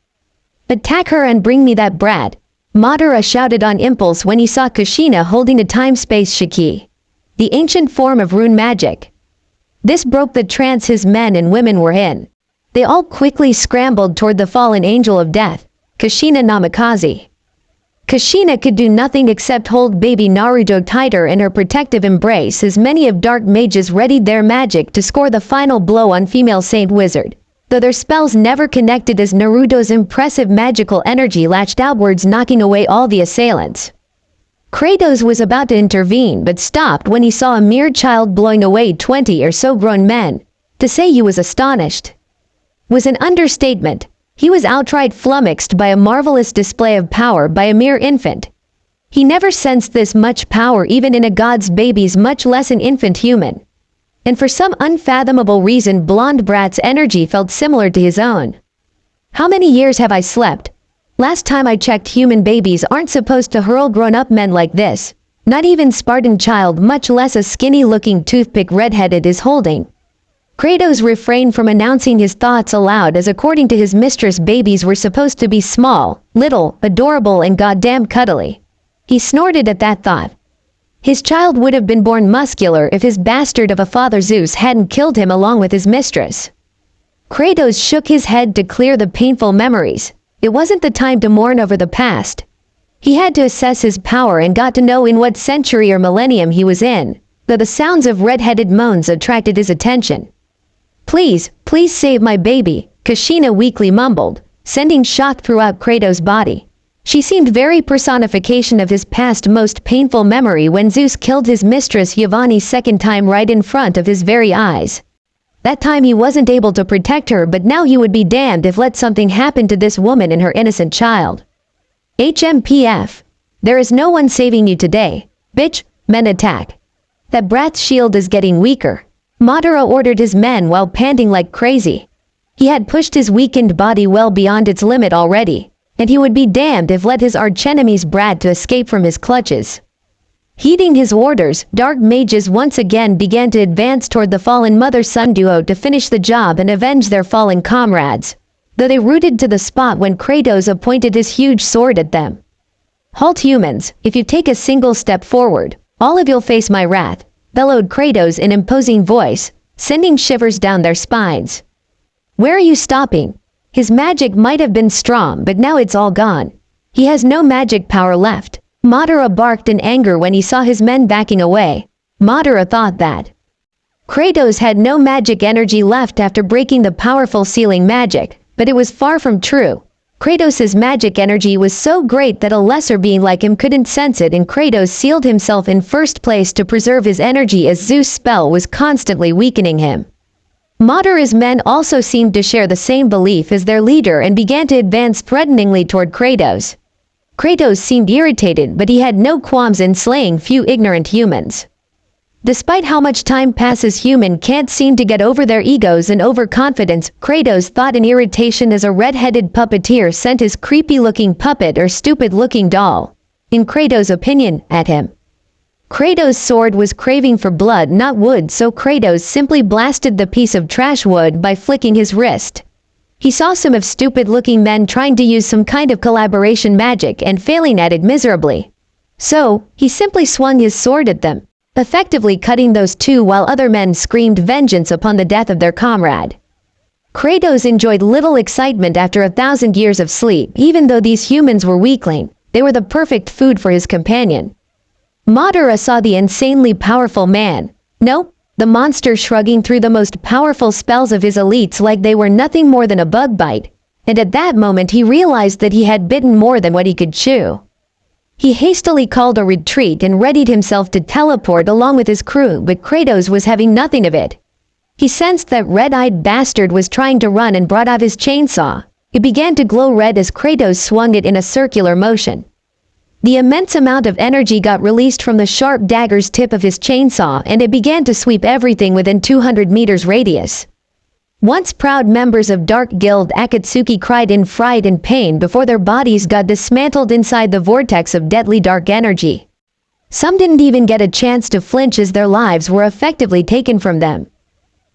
"Attack her and bring me that brat," Madara shouted on impulse when he saw Kushina holding a time-space shiki, the ancient form of rune magic. This broke the trance his men and women were in. They all quickly scrambled toward the fallen angel of death, Kushina Namikaze. Kushina could do nothing except hold baby Naruto tighter in her protective embrace as many of dark mages readied their magic to score the final blow on female saint wizard, though their spells never connected as Naruto's impressive magical energy latched outwards, knocking away all the assailants. Kratos was about to intervene but stopped when he saw a mere child blowing away 20 or so grown men. To say he was astonished was an understatement. He was outright flummoxed by a marvelous display of power by a mere infant. He never sensed this much power even in a god's babies, much less an infant human. And for some unfathomable reason, blonde brat's energy felt similar to his own. "How many years have I slept? Last time I checked, human babies aren't supposed to hurl grown-up men like this. Not even Spartan child, much less a skinny-looking toothpick redheaded is holding." Kratos refrained from announcing his thoughts aloud as according to his mistress, babies were supposed to be small, little, adorable and goddamn cuddly. He snorted at that thought. His child would have been born muscular if his bastard of a father Zeus hadn't killed him along with his mistress. Kratos shook his head to clear the painful memories. It wasn't the time to mourn over the past. He had to assess his power and got to know in what century or millennium he was in, though the sounds of red-headed moans attracted his attention. "Please, please save my baby," Kushina weakly mumbled, sending shock throughout Kratos' body. She seemed very personification of his past most painful memory when Zeus killed his mistress Yvonne second time right in front of his very eyes. That time he wasn't able to protect her, but now he would be damned if let something happen to this woman and her innocent child. HMPF. There is no one saving you today. Bitch, men attack. That brat's shield is getting weaker. Madara ordered his men while panting like crazy. He had pushed his weakened body well beyond its limit already, and he would be damned if let his archenemy's brat to escape from his clutches. Heeding his orders, dark mages once again began to advance toward the fallen mother-son duo to finish the job and avenge their fallen comrades, though they rooted to the spot when Kratos pointed his huge sword at them. "Halt, humans! If you take a single step forward, all of you'll face my wrath," bellowed Kratos in imposing voice, sending shivers down their spines. "Where are you stopping? His magic might have been strong, but now it's all gone. He has no magic power left." Madara barked in anger when he saw his men backing away. Madara thought that Kratos had no magic energy left after breaking the powerful sealing magic, but it was far from true. Kratos' magic energy was so great that a lesser being like him couldn't sense it, and Kratos sealed himself in first place to preserve his energy as Zeus' spell was constantly weakening him. Madara's men also seemed to share the same belief as their leader and began to advance threateningly toward Kratos. Kratos seemed irritated, but he had no qualms in slaying few ignorant humans. Despite how much time passes, human can't seem to get over their egos and overconfidence, Kratos thought in irritation as a red-headed puppeteer sent his creepy-looking puppet or stupid-looking doll, in Kratos' opinion, at him. Kratos' sword was craving for blood, not wood, so Kratos simply blasted the piece of trash wood by flicking his wrist. He saw some of stupid-looking men trying to use some kind of collaboration magic and failing at it miserably. So, he simply swung his sword at them. effectively cutting those two while other men screamed vengeance upon the death of their comrade. Kratos enjoyed little excitement after 1,000 years of sleep. Even though these humans were weakling, they were the perfect food for his companion. Madara saw the insanely powerful man. Nope, the monster shrugging through the most powerful spells of his elites like they were nothing more than a bug bite, and at that moment he realized that he had bitten more than what he could chew. He hastily called a retreat and readied himself to teleport along with his crew, but Kratos was having nothing of it. He sensed that red-eyed bastard was trying to run and brought out his chainsaw. It began to glow red as Kratos swung it in a circular motion. The immense amount of energy got released from the sharp dagger's tip of his chainsaw, and it began to sweep everything within 200 meters radius. Once proud members of Dark Guild Akatsuki cried in fright and pain before their bodies got dismantled inside the vortex of deadly dark energy. Some didn't even get a chance to flinch as their lives were effectively taken from them.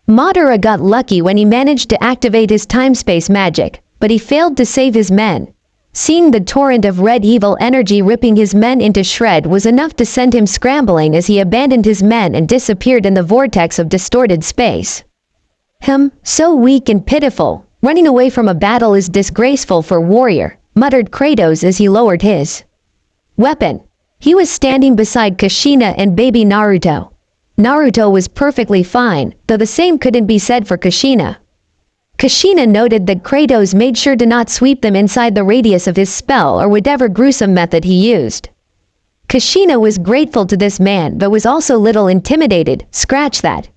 Madara got lucky when he managed to activate his time-space magic, but he failed to save his men. Seeing the torrent of red evil energy ripping his men into shred was enough to send him scrambling as he abandoned his men and disappeared in the vortex of distorted space. So weak and pitiful, running away from a battle is disgraceful for a warrior, muttered Kratos as he lowered his weapon. He was standing beside Kushina and baby Naruto. Naruto was perfectly fine, though the same couldn't be said for Kushina. Kushina noted that Kratos made sure to not sweep them inside the radius of his spell or whatever gruesome method he used. Kushina was grateful to this man but was also little intimidated. Scratch that.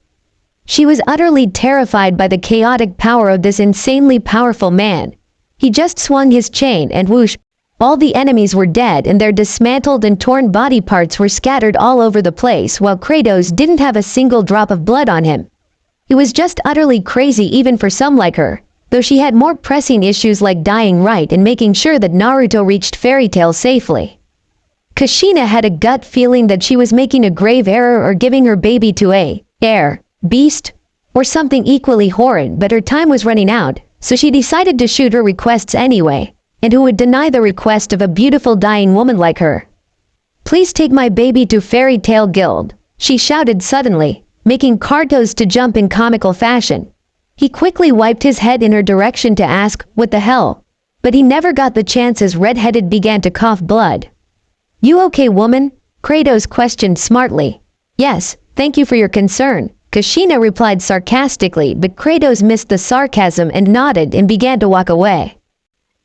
She was utterly terrified by the chaotic power of this insanely powerful man. He just swung his chain and whoosh, all the enemies were dead and their dismantled and torn body parts were scattered all over the place while Kratos didn't have a single drop of blood on him. It was just utterly crazy even for some like her, though she had more pressing issues like dying right and making sure that Naruto reached Fairy Tail safely. Kushina had a gut feeling that she was making a grave error or giving her baby to a beast or something equally horrid, but her time was running out, so she decided to shoot her requests anyway. And who would deny the request of a beautiful dying woman like her? Please take my baby to Fairy Tail Guild, she shouted suddenly, making Kratos to jump in comical fashion. He quickly wiped his head in her direction to ask, what the hell? But he never got the chance as Red-Headed began to cough blood. You okay, woman? Kratos questioned smartly. Yes, thank you for your concern, Kushina replied sarcastically, but Kratos missed the sarcasm and nodded and began to walk away.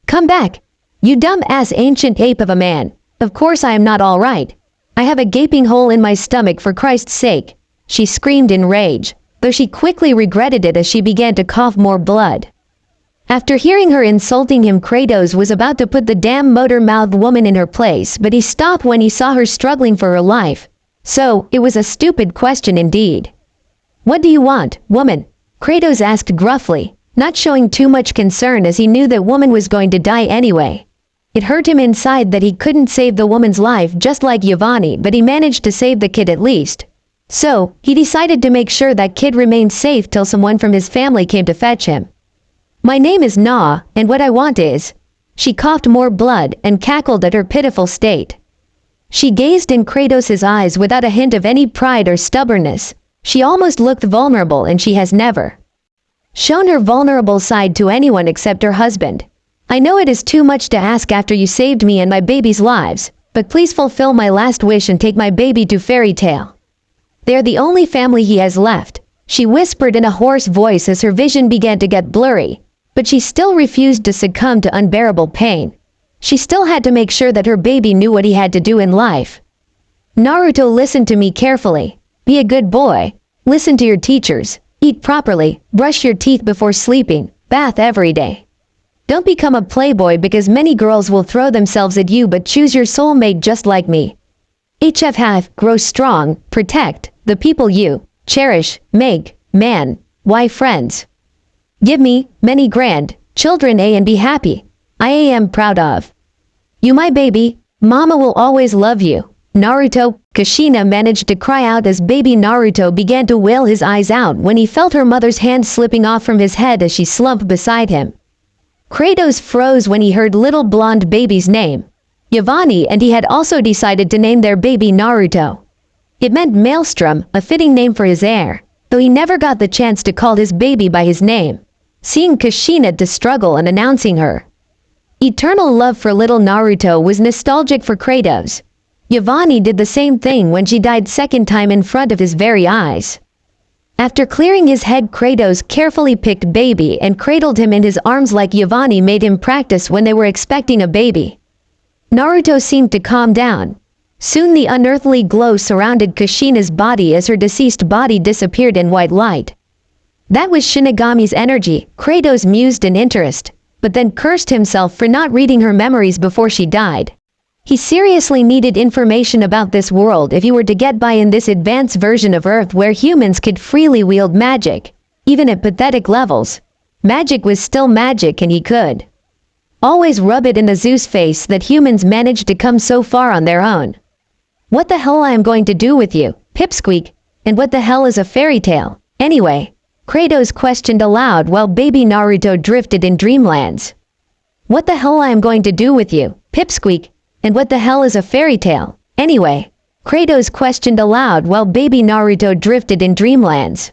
Come back, you dumb-ass ancient ape of a man. Of course I am not all right. I have a gaping hole in my stomach for Christ's sake, she screamed in rage, though she quickly regretted it as she began to cough more blood. After hearing her insulting him, Kratos was about to put the damn motor-mouthed woman in her place, but he stopped when he saw her struggling for her life. So, it was a stupid question indeed. What do you want, woman? Kratos asked gruffly, not showing too much concern as he knew that woman was going to die anyway. It hurt him inside that he couldn't save the woman's life just like Giovanni, but he managed to save the kid at least. So, he decided to make sure that kid remained safe till someone from his family came to fetch him. My name is Na, and what I want is... She coughed more blood and cackled at her pitiful state. She gazed in Kratos' eyes without a hint of any pride or stubbornness. She almost looked vulnerable, and she has never shown her vulnerable side to anyone except her husband. I know it is too much to ask after you saved me and my baby's lives, but please fulfill my last wish and take my baby to Fairy Tail. They are the only family he has left, she whispered in a hoarse voice as her vision began to get blurry, but she still refused to succumb to unbearable pain. She still had to make sure that her baby knew what he had to do in life. Naruto, listen to me carefully. Be a good boy. Listen to your teachers. Eat properly, brush your teeth before sleeping, bath every day. Don't become a playboy because many girls will throw themselves at you, but choose your soulmate just like me. Grow strong, protect the people you cherish, make wife, friends. Give me many grand children and be happy. I am proud of you, my baby. Mama will always love you. Naruto, Kushina managed to cry out as baby Naruto began to wail his eyes out when he felt her mother's hand slipping off from his head as she slumped beside him. Kratos froze when he heard little blonde baby's name, Giovanni, and he had also decided to name their baby Naruto. It meant Maelstrom, a fitting name for his heir, though he never got the chance to call his baby by his name. Seeing Kushina to struggle and announcing her eternal love for little Naruto was nostalgic for Kratos. Yvonne did the same thing when she died second time in front of his very eyes. After clearing his head, Kratos carefully picked baby and cradled him in his arms like Yvonne made him practice when they were expecting a baby. Naruto seemed to calm down. Soon the unearthly glow surrounded Kushina's body as her deceased body disappeared in white light. That was Shinigami's energy, Kratos mused in interest, but then cursed himself for not reading her memories before she died. He seriously needed information about this world if he were to get by in this advanced version of Earth where humans could freely wield magic. Even at pathetic levels, magic was still magic and he could always rub it in the Zeus face that humans managed to come so far on their own. What the hell I am going to do with you, Pipsqueak, and what the hell is a fairy tale, anyway? Kratos questioned aloud while baby Naruto drifted in dreamlands. What the hell I am going to do with you, Pipsqueak, and what the hell is a fairy tale, anyway? Kratos questioned aloud while baby Naruto drifted in dreamlands.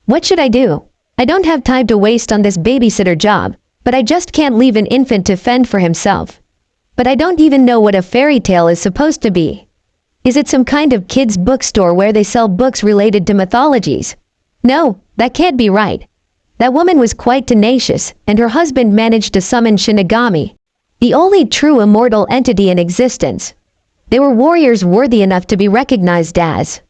What should I do? I don't have time to waste on this babysitter job, but I just can't leave an infant to fend for himself. But I don't even know what a fairy tale is supposed to be. Is it some kind of kids' bookstore where they sell books related to mythologies? No, that can't be right. That woman was quite tenacious, and her husband managed to summon Shinigami, the only true immortal entity in existence. They were warriors worthy enough to be recognized as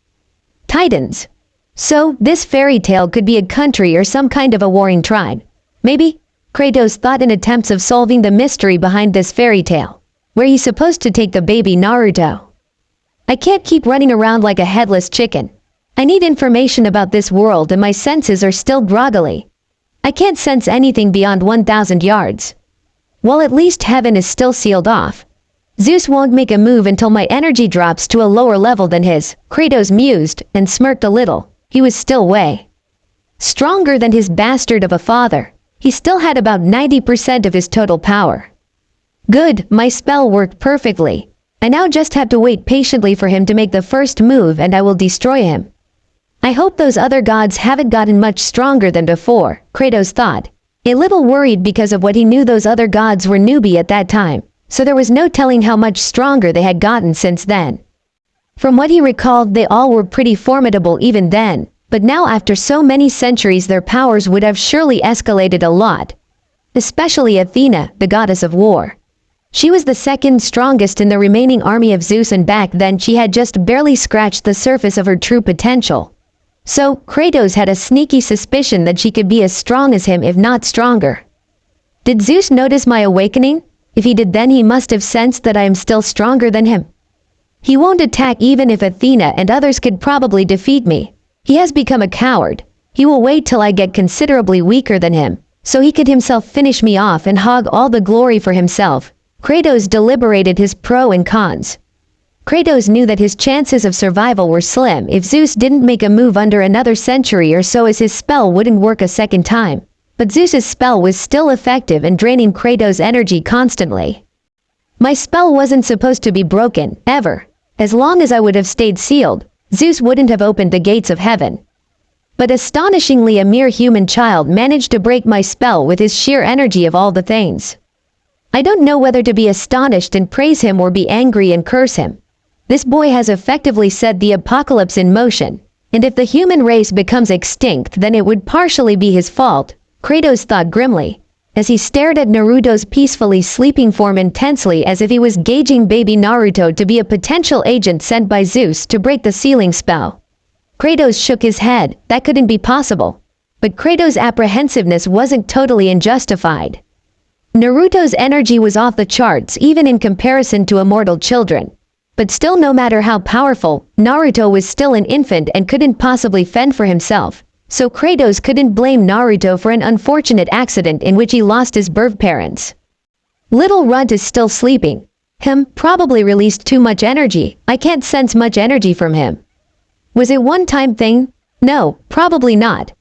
Titans. So, this fairy tale could be a country or some kind of a warring tribe. Maybe? Kratos thought in attempts of solving the mystery behind this fairy tale. Where he's supposed to take the baby Naruto. I can't keep running around like a headless chicken. I need information about this world and my senses are still groggily. I can't sense anything beyond 1,000 yards. Well, at least heaven is still sealed off. Zeus won't make a move until my energy drops to a lower level than his. Kratos mused and smirked a little. He was still way stronger than his bastard of a father. He still had about 90% of his total power. Good, my spell worked perfectly. I now just have to wait patiently for him to make the first move and I will destroy him. I hope those other gods haven't gotten much stronger than before, Kratos thought. A little worried because of what he knew those other gods were newbie at that time, so there was no telling how much stronger they had gotten since then. From what he recalled, they all were pretty formidable even then, but now after so many centuries their powers would have surely escalated a lot. Especially Athena, the goddess of war. She was the second strongest in the remaining army of Zeus and back then she had just barely scratched the surface of her true potential. So, Kratos had a sneaky suspicion that she could be as strong as him if not stronger. Did Zeus notice my awakening? If he did, then he must have sensed that I am still stronger than him. He won't attack even if Athena and others could probably defeat me. He has become a coward. He will wait till I get considerably weaker than him, so he could himself finish me off and hog all the glory for himself. Kratos deliberated his pro and cons. Kratos knew that his chances of survival were slim if Zeus didn't make a move under another century or so, as his spell wouldn't work a second time. But Zeus's spell was still effective and draining Kratos' energy constantly. My spell wasn't supposed to be broken, ever. As long as I would have stayed sealed, Zeus wouldn't have opened the gates of heaven. But astonishingly, a mere human child managed to break my spell with his sheer energy of all the things. I don't know whether to be astonished and praise him or be angry and curse him. This boy has effectively set the apocalypse in motion, and if the human race becomes extinct, then it would partially be his fault, Kratos thought grimly, as he stared at Naruto's peacefully sleeping form intensely as if he was gauging baby Naruto to be a potential agent sent by Zeus to break the sealing spell. Kratos shook his head. That couldn't be possible. But Kratos' apprehensiveness wasn't totally unjustified. Naruto's energy was off the charts even in comparison to immortal children. But still, no matter how powerful, Naruto was still an infant and couldn't possibly fend for himself. So Kratos couldn't blame Naruto for an unfortunate accident in which he lost his birth parents. Little Runt is still sleeping. Probably released too much energy. I can't sense much energy from him. Was it one-time thing? No, probably not.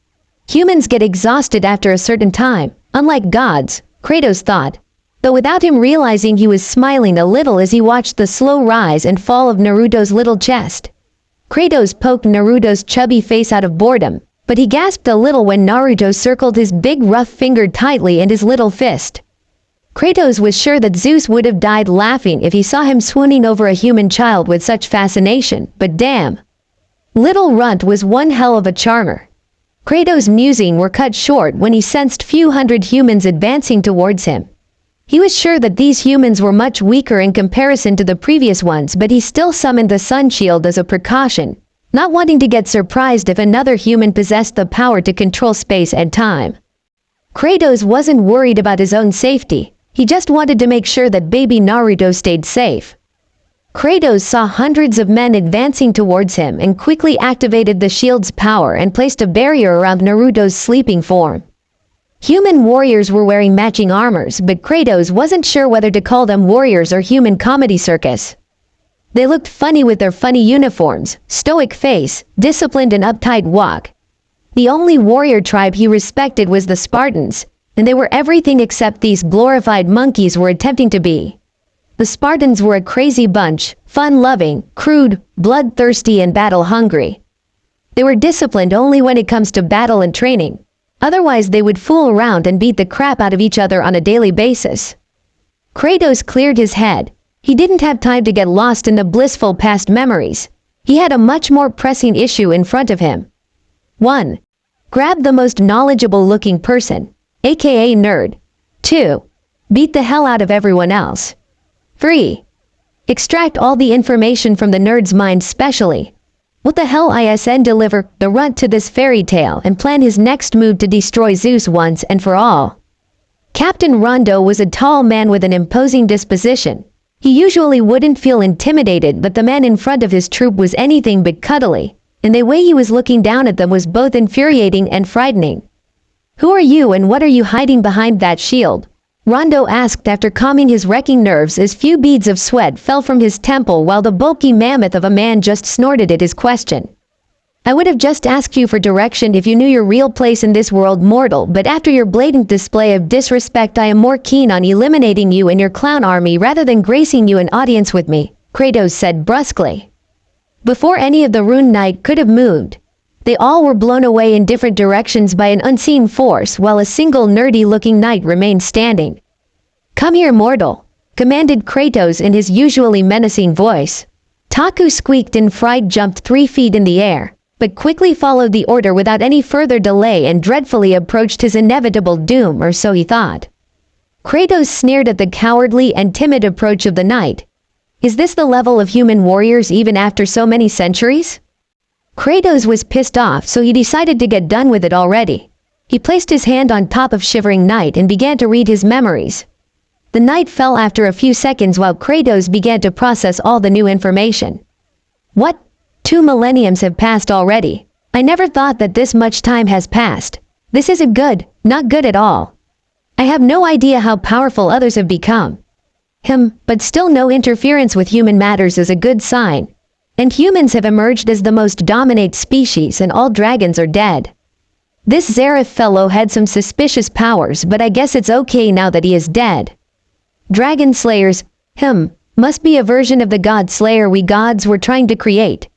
Humans get exhausted after a certain time, unlike gods, Kratos thought, though without him realizing he was smiling a little as he watched the slow rise and fall of Naruto's little chest. Kratos poked Naruto's chubby face out of boredom, but he gasped a little when Naruto circled his big rough finger tightly in his little fist. Kratos was sure that Zeus would have died laughing if he saw him swooning over a human child with such fascination, but damn. Little Runt was one hell of a charmer. Kratos' musings were cut short when he sensed few hundred humans advancing towards him. He was sure that these humans were much weaker in comparison to the previous ones, but he still summoned the sun shield as a precaution, not wanting to get surprised if another human possessed the power to control space and time. Kratos wasn't worried about his own safety. He just wanted to make sure that baby Naruto stayed safe. Kratos saw hundreds of men advancing towards him and quickly activated the shield's power and placed a barrier around Naruto's sleeping form. Human warriors were wearing matching armors, but Kratos wasn't sure whether to call them warriors or human comedy circus. They looked funny with their funny uniforms, stoic face, disciplined and uptight walk. The only warrior tribe he respected was the Spartans, and they were everything except these glorified monkeys were attempting to be. The Spartans were a crazy bunch, fun-loving, crude, bloodthirsty and battle-hungry. They were disciplined only when it comes to battle and training. Otherwise they would fool around and beat the crap out of each other on a daily basis. Kratos cleared his head. He didn't have time to get lost in the blissful past memories. He had a much more pressing issue in front of him. 1. Grab the most knowledgeable-looking person, aka nerd. 2. Beat the hell out of everyone else. 3. Extract all the information from the nerd's mind specially. What the hell ISN deliver the runt to this fairy tale and plan his next move to destroy Zeus once and for all. Captain Rondo was a tall man with an imposing disposition. He usually wouldn't feel intimidated, but the man in front of his troop was anything but cuddly, and the way he was looking down at them was both infuriating and frightening. "Who are you and what are you hiding behind that shield?" Rondo asked after calming his wrecking nerves as few beads of sweat fell from his temple while the bulky mammoth of a man just snorted at his question. "I would have just asked you for direction if you knew your real place in this world, mortal, but after your blatant display of disrespect I am more keen on eliminating you and your clown army rather than gracing you an audience with me," Kratos said brusquely. Before any of the Rune Knight could have moved, they all were blown away in different directions by an unseen force while a single nerdy-looking knight remained standing. "Come here, mortal," commanded Kratos in his usually menacing voice. Taku squeaked and Fried jumped 3 feet in the air, but quickly followed the order without any further delay and dreadfully approached his inevitable doom, or so he thought. Kratos sneered at the cowardly and timid approach of the knight. Is this the level of human warriors even after so many centuries? Kratos was pissed off, so he decided to get done with it already. He placed his hand on top of Shivering Knight and began to read his memories. The knight fell after a few seconds while Kratos began to process all the new information. "What? 2 millenniums have passed already. I never thought that this much time has passed. This isn't good, not good at all. I have no idea how powerful others have become. But still no interference with human matters is a good sign. And humans have emerged as the most dominant species and all dragons are dead. This Zareth fellow had some suspicious powers, but I guess it's okay now that he is dead. Dragon slayers, must be a version of the god slayer we gods were trying to create.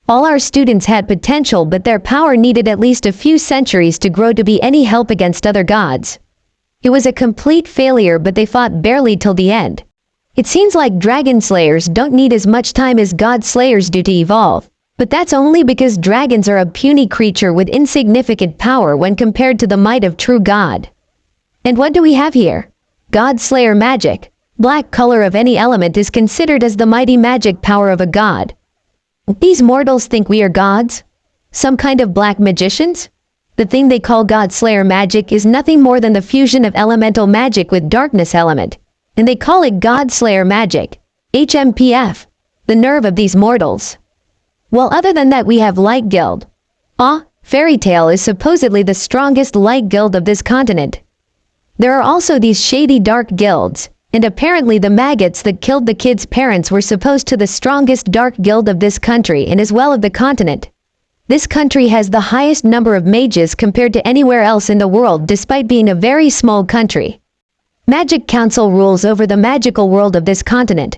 All our students had potential, but their power needed at least a few centuries to grow to be any help against other gods. It was a complete failure, but they fought barely till the end. It seems like dragon slayers don't need as much time as god slayers do to evolve, but that's only because dragons are a puny creature with insignificant power when compared to the might of true god. And what do we have here? God slayer magic. Black color of any element is considered as the mighty magic power of a god. These mortals think we are gods? Some kind of black magicians? The thing they call god slayer magic is nothing more than the fusion of elemental magic with darkness element. And they call it God Slayer magic, HMPF, the nerve of these mortals. Well, other than that we have Light Guild. Fairy Tale is supposedly the strongest light guild of this continent. There are also these shady dark guilds, and apparently the maggots that killed the kids' parents were supposed to the strongest dark guild of this country and as well of the continent. This country has the highest number of mages compared to anywhere else in the world despite being a very small country. Magic Council rules over the magical world of this continent.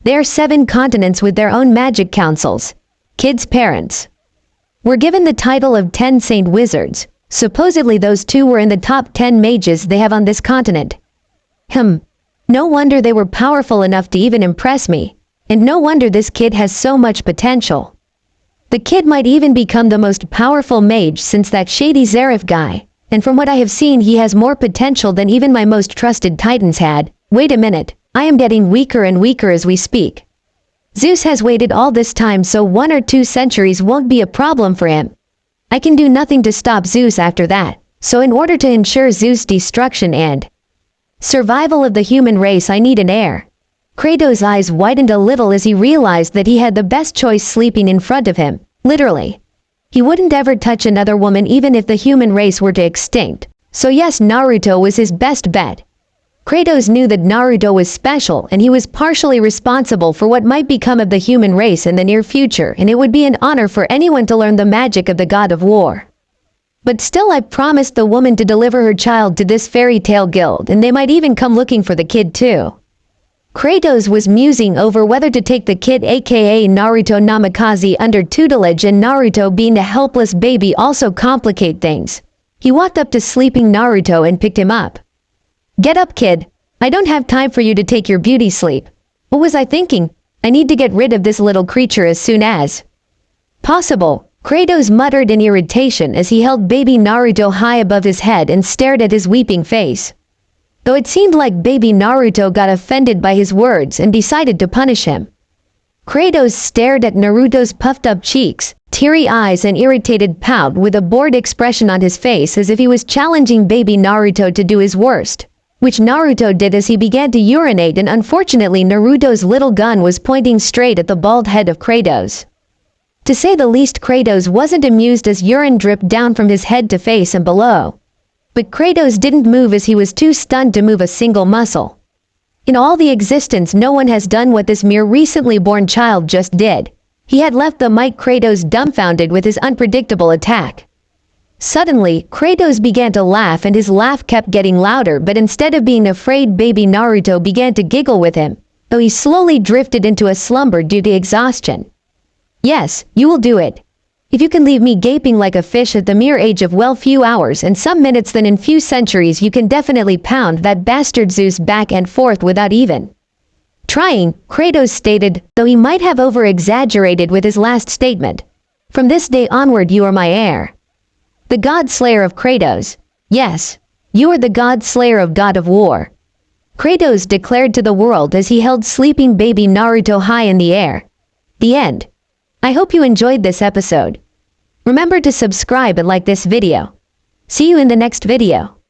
There are 7 continents with their own magic councils. Kid's parents were given the title of 10 Saint Wizards. Supposedly those two were in the top 10 mages they have on this continent. No wonder they were powerful enough to even impress me. And no wonder this kid has so much potential. The kid might even become the most powerful mage since that shady Zareth guy. And from what I have seen, he has more potential than even my most trusted titans had. Wait a minute, I am getting weaker and weaker as we speak. Zeus has waited all this time, so 1 or 2 centuries won't be a problem for him. I can do nothing to stop Zeus after that, so in order to ensure Zeus' destruction and survival of the human race, I need an heir. Kratos' eyes widened a little as he realized that he had the best choice sleeping in front of him, literally. He wouldn't ever touch another woman even if the human race were to extinct, so yes, Naruto was his best bet. Kratos knew that Naruto was special and he was partially responsible for what might become of the human race in the near future, and it would be an honor for anyone to learn the magic of the god of war. But still, I promised the woman to deliver her child to this fairy tale guild, and they might even come looking for the kid too. Kratos was musing over whether to take the kid, aka Naruto Namikaze, under tutelage, and Naruto being a helpless baby also complicate things. He walked up to sleeping Naruto and picked him up. Get up, kid. I don't have time for you to take your beauty sleep. What was I thinking? I need to get rid of this little creature as soon as possible. Kratos muttered in irritation as he held baby Naruto high above his head and stared at his weeping face. Though it seemed like baby Naruto got offended by his words and decided to punish him. Kratos stared at Naruto's puffed up cheeks, teary eyes and irritated pout with a bored expression on his face, as if he was challenging baby Naruto to do his worst. Which Naruto did as he began to urinate, and unfortunately Naruto's little gun was pointing straight at the bald head of Kratos. To say the least, Kratos wasn't amused as urine dripped down from his head to face and below. But Kratos didn't move as he was too stunned to move a single muscle. In all the existence, no one has done what this mere recently born child just did. He had left the might Kratos dumbfounded with his unpredictable attack. Suddenly, Kratos began to laugh, and his laugh kept getting louder, but instead of being afraid, baby Naruto began to giggle with him, though he slowly drifted into a slumber due to exhaustion. Yes, you will do it. If you can leave me gaping like a fish at the mere age of, well, few hours and some minutes, then in few centuries you can definitely pound that bastard Zeus back and forth without even trying, Kratos stated, though he might have over-exaggerated with his last statement. From this day onward you are my heir. The God Slayer of Kratos. Yes, you are the God Slayer of God of War. Kratos declared to the world as he held sleeping baby Naruto high in the air. The end. I hope you enjoyed this episode. Remember to subscribe and like this video. See you in the next video.